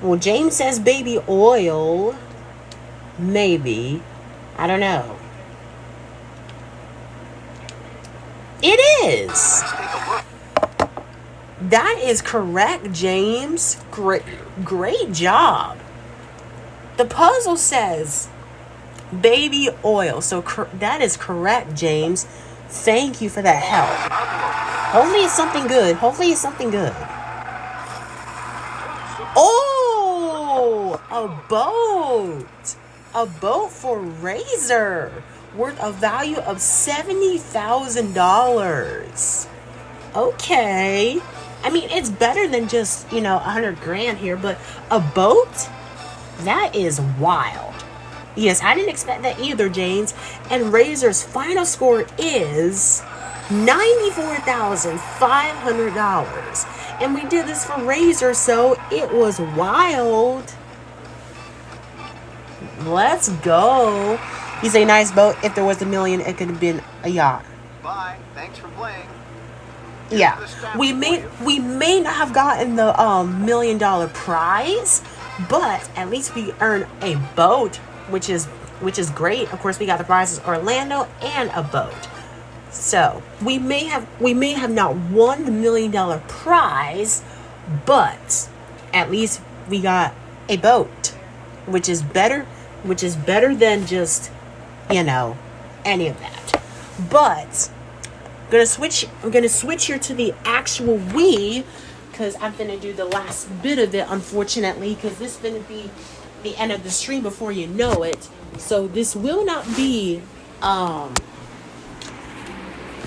[SPEAKER 1] Well, James says baby oil. Maybe. I don't know. It is.
[SPEAKER 2] Let's take a look.
[SPEAKER 1] That is correct, James. Great job. The puzzle says baby oil. So that is correct, James. Thank you for that help. Hopefully it's something good. Oh, a boat. A boat for Razor. Worth a value of $70,000. Okay. I mean, it's better than just, $100,000 here, but a boat? That is wild. Yes, I didn't expect that either, James. And Razor's final score is $94,500. And we did this for Razor, so it was wild. Let's go. He's a nice boat. If there was $1 million, it could have been a yacht.
[SPEAKER 2] Bye. Thanks for playing.
[SPEAKER 1] Yeah,
[SPEAKER 2] the stats
[SPEAKER 1] we
[SPEAKER 2] for
[SPEAKER 1] may not have gotten the $1 million prize, but at least we earned a boat, which is great. Of course, we got the prizes Orlando and a boat. So we may have not won the $1 million prize, but at least we got a boat, which is better than just, any of that. But I'm gonna switch here to the actual Wii, because I'm gonna do the last bit of it, unfortunately, because this is gonna be the end of the stream before you know it. So this will not be a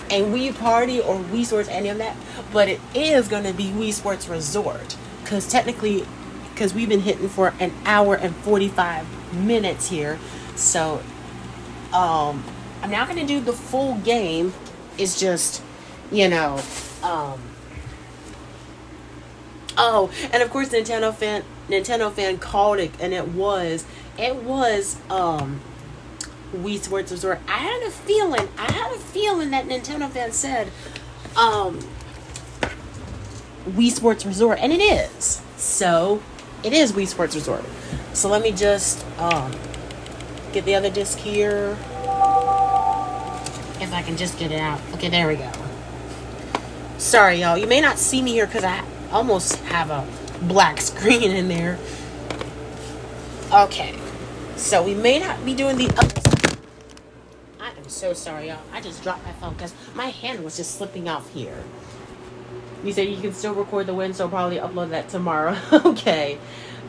[SPEAKER 1] Wii Party or Wii Sports, any of that, but it is gonna be Wii Sports Resort, because we've been hitting for an hour and 45 minutes here. So I'm not gonna do the full game. It's just, oh, and of course Nintendo fan called it, and it was Wii Sports Resort. I had a feeling that Nintendo fan said Wii Sports Resort, and it is. So it is Wii Sports Resort. So let me just get the other disc here. If I can just get it out. Okay, there we go. Sorry, y'all. You may not see me here because I almost have a black screen in there. Okay. So we may not be doing the other side. I am so sorry, y'all. I just dropped my phone because my hand was just slipping off here. You said you can still record the win, so I'll probably upload that tomorrow. Okay.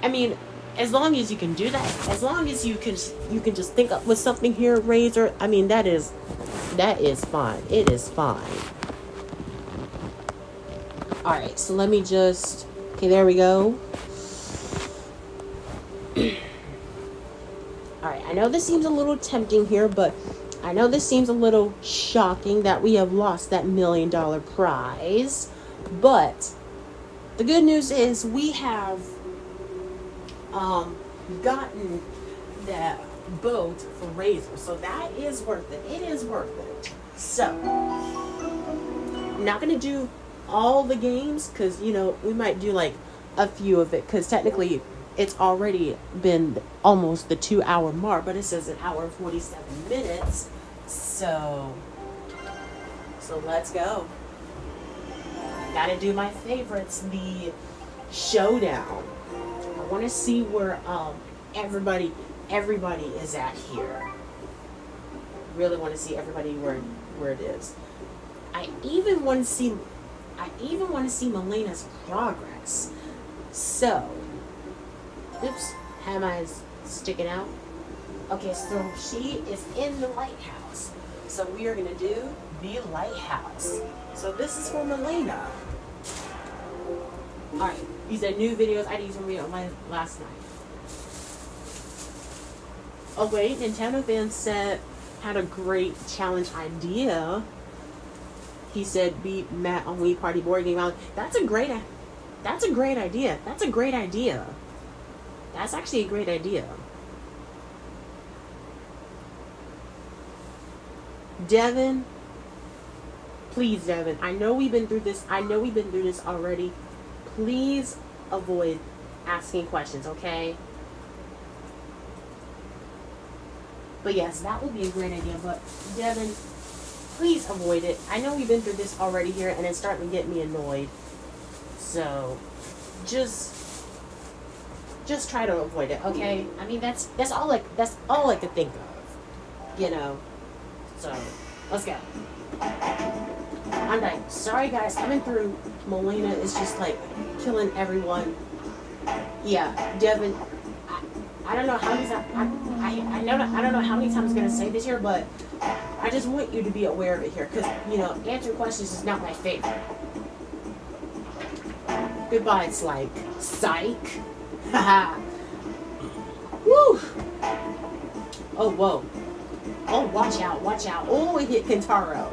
[SPEAKER 1] I mean, as long as you can do that, as long as you can just think up with something here, Razor. I mean, that is fine. It is fine. All right, so let me just. Okay, there we go. All right, I know this seems a little tempting here, but I know this seems a little shocking that we have lost that $1 million prize. But the good news is we have gotten that boat for Razor, so that is worth it. It is worth it. So I'm not gonna do all the games because we might do like a few of it, because technically it's already been almost the 2-hour mark, but it says an hour and 47 minutes. So let's go. Gotta do my favorites, the showdown. I want to see where everybody is at here. Really want to see everybody where it is. I even want to see Melena's progress. So, oops, how am I sticking out? Okay, so she is in the lighthouse. So we are gonna do the lighthouse. So this is for Melena. Alright, these are new videos. I did some video last night. Oh wait, Nintendo fan said had a great challenge idea. He said beat Matt on Wii Party Board Game. That's a great idea. That's a great idea. That's actually a great idea. Devin, please, Devin. I know we've been through this already. Please avoid asking questions, okay? But yes, that would be a great idea. But Devin, please avoid it. I know we've been through this already here, and it's starting to get me annoyed. So, just try to avoid it, okay? I mean, that's all I could think of, So, let's go. I'm dying. Sorry, guys. Coming through. Melena is just like killing everyone. Yeah, Devin. I don't know how many times I don't know how many times I'm gonna say this here, but I just want you to be aware of it here, because answering questions is not my favorite. Goodbye. It's like psych. Haha. Woo. Oh whoa. Oh, watch out. Oh, it hit Kentaro.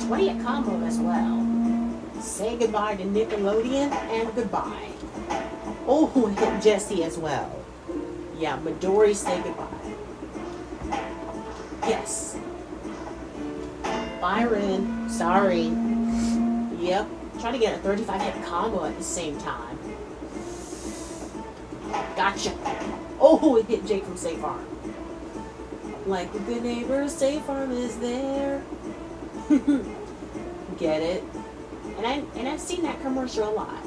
[SPEAKER 1] 20 a combo as well. Say goodbye to Nickelodeon and goodbye. Oh, it hit Jesse as well. Yeah, Midori, say goodbye. Yes. Byron, sorry. Yep. Try to get a 35 hit combo at the same time. Gotcha. Oh, it hit Jake from State Farm. Like a good neighbor, State Farm is there. Get it? And I've seen that commercial a lot.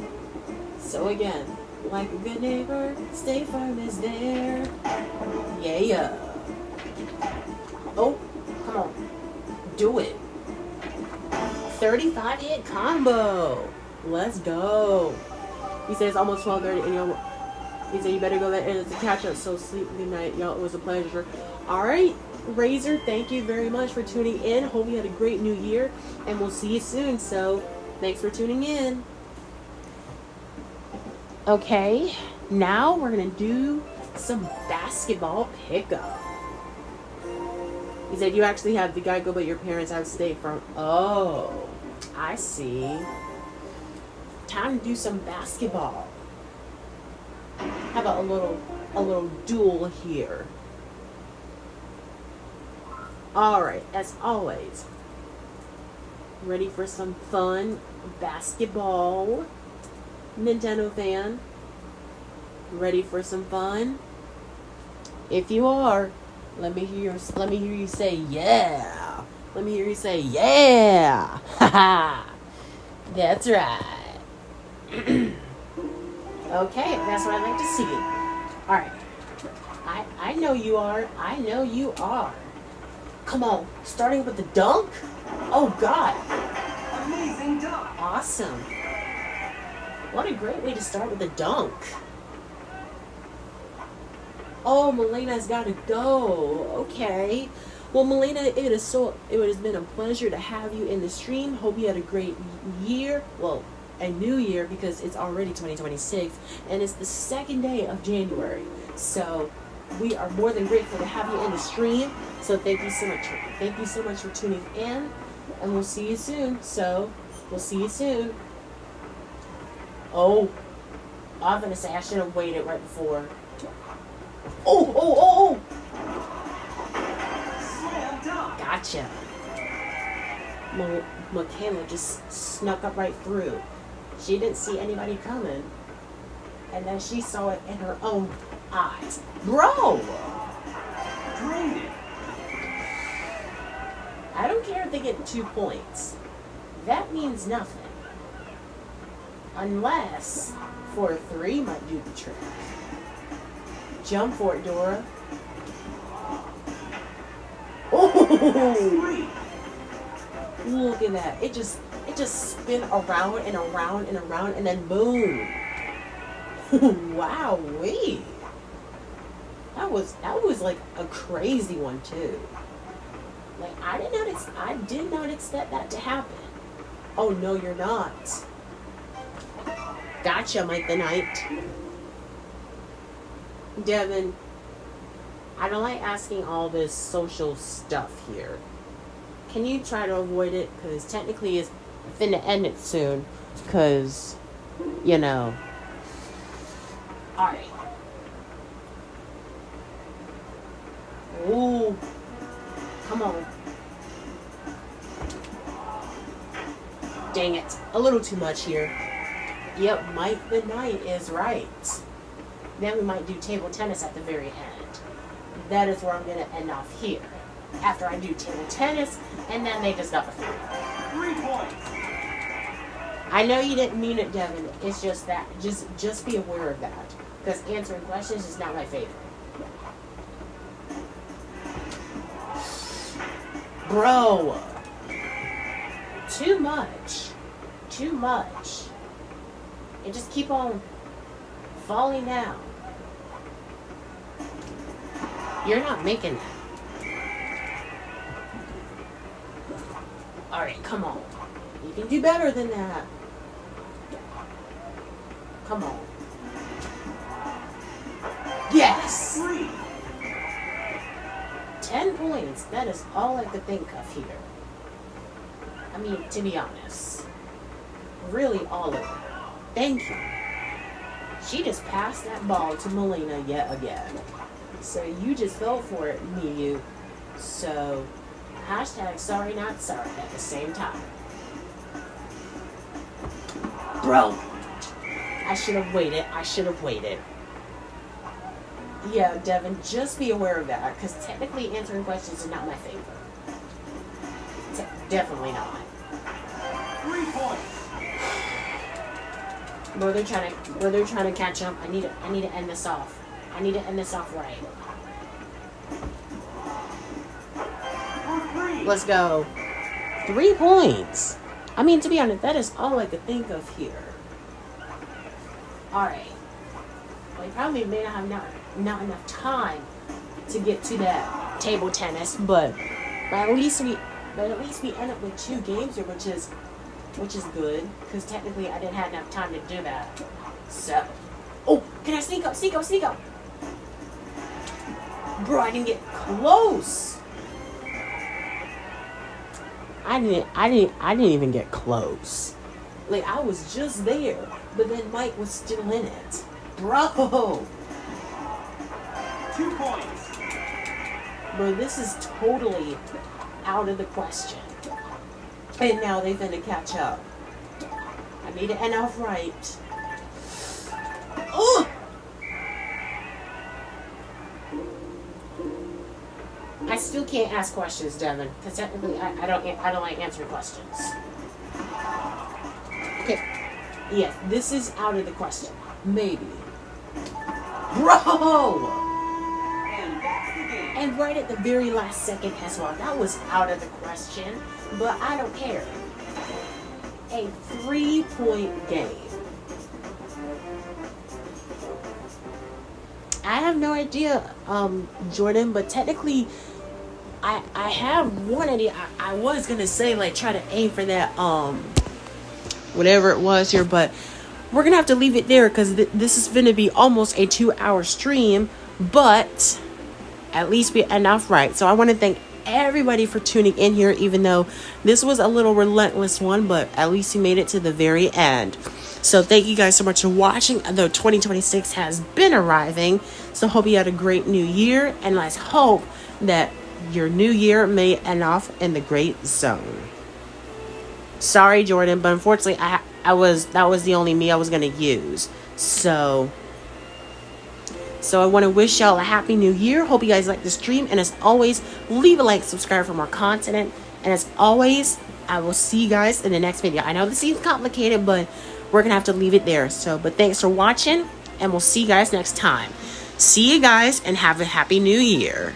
[SPEAKER 1] So again, like a good neighbor, State Farm is there. Yeah. Oh, come on. Do it. 35 hit combo. Let's go. He says almost 12:30 and he said you better go there to catch up. So sleep good night, y'all. It was a pleasure. All right, Razor, thank you very much for tuning in. Hope you had a great new year, and we'll see you soon. So thanks for tuning in. Okay, now we're gonna do some basketball pickup. He said you actually have the Geico, but your parents have State Farm. Oh, I see. Time to do some basketball. How about a little duel here? All right, as always, ready for some fun basketball? Nintendo fan, ready for some fun? If you are, let me hear you say yeah. Let me hear you say yeah. Haha. That's right. Okay, that's what I like to see. All right. I know you are. I know you are. Come on, starting with the dunk? Oh God.
[SPEAKER 4] Amazing dunk.
[SPEAKER 1] Awesome. What a great way to start with a dunk. Oh, Melina's got to go. Okay. Well, Melina, it has been a pleasure to have you in the stream. Hope you had a great year. Well, a new year because it's already 2026 and it's the second day of January. So we are more than grateful to have you in the stream. So thank you so much. Thank you so much for tuning in, and we'll see you soon. So we'll see you soon. Oh, I'm gonna say I should have waited right before. Oh!
[SPEAKER 4] Slam dunk.
[SPEAKER 1] Gotcha. Michaela just snuck up right through. She didn't see anybody coming, and then she saw it in her own eyes. Bro!
[SPEAKER 4] Drained it.
[SPEAKER 1] I don't care if they get 2 points. That means nothing. Unless 4-3 might do the trick. Jump for it, Dora. Oh! Look at that. It just spin around and around and around and then boom. Wow-wee. That was like a crazy one too. Like I did not expect that to happen. Oh no, you're not. Gotcha, Mike the Knight. Devin, I don't like asking all this social stuff here. Can you try to avoid it? Because technically it's finna end it soon. Because, you know. Alright. Ooh. Come on. Dang it. A little too much here. Yep, Mike the Knight is right. Then we might do table tennis at the very end. That is where I'm going to end off here. After I do table tennis, and then they just got the
[SPEAKER 4] 3 points.
[SPEAKER 1] I know you didn't mean it, Devin. It's just that. Just be aware of that. Because answering questions is not my favorite. Bro. Too much. Too much. And just keep on falling down. You're not making that. Alright, come on. You can do better than that. Come on. Yes!
[SPEAKER 4] 3.
[SPEAKER 1] 10 points. That is all I could think of here. I mean, to be honest. Really all of it. Thank you. She just passed that ball to Melina yet again. So you just fell for it, Miyu. So, hashtag sorry not sorry at the same time. Bro, I should have waited. Yeah, Devin, just be aware of that, because technically answering questions is not my favorite. Definitely not.
[SPEAKER 4] 3 points.
[SPEAKER 1] Bro, they're trying to catch up. I need to end this off. I need to end this off right.
[SPEAKER 4] For 3.
[SPEAKER 1] Let's go. 3 points. I mean, to be honest, that is all I could think of here. Alright. Well, I probably may not have not enough time to get to that table tennis, but at least we end up with 2 games here, which is good, because technically I didn't have enough time to do that. So, oh, can I sneak up? Bro, I didn't get close. I didn't even get close. Like, I was just there, but then Mike was still in it. Bro!
[SPEAKER 4] 2 points.
[SPEAKER 1] Bro, this is totally out of the question. And now they're gonna catch up. I need to end off right. Oh! I still can't ask questions, Devin, because technically I don't like answering questions. Okay. Yeah, this is out of the question. Maybe. Bro!
[SPEAKER 4] And that's the game.
[SPEAKER 1] And right at the very last second as well. That was out of the question, but I don't care. A 3-point game. I have no idea, Jordan, but technically I have one idea. I was gonna say, like, try to aim for that whatever it was here, but we're gonna have to leave it there, because this is gonna be almost a 2-hour stream, but at least we end off right. So I want to thank everybody for tuning in here, even though this was a little relentless one, but at least you made it to the very end. So thank you guys so much for watching. Though 2026 has been arriving, so hope you had a great new year, and let's hope that your new year may end off in the great zone. Sorry, Jordan, but unfortunately that was the only me I was gonna use. So I want to wish y'all a happy new year. Hope you guys like the stream. And as always, leave a like, subscribe for more content. And as always, I will see you guys in the next video. I know this seems complicated, but we're going to have to leave it there. But thanks for watching, and we'll see you guys next time. See you guys, and have a happy new year.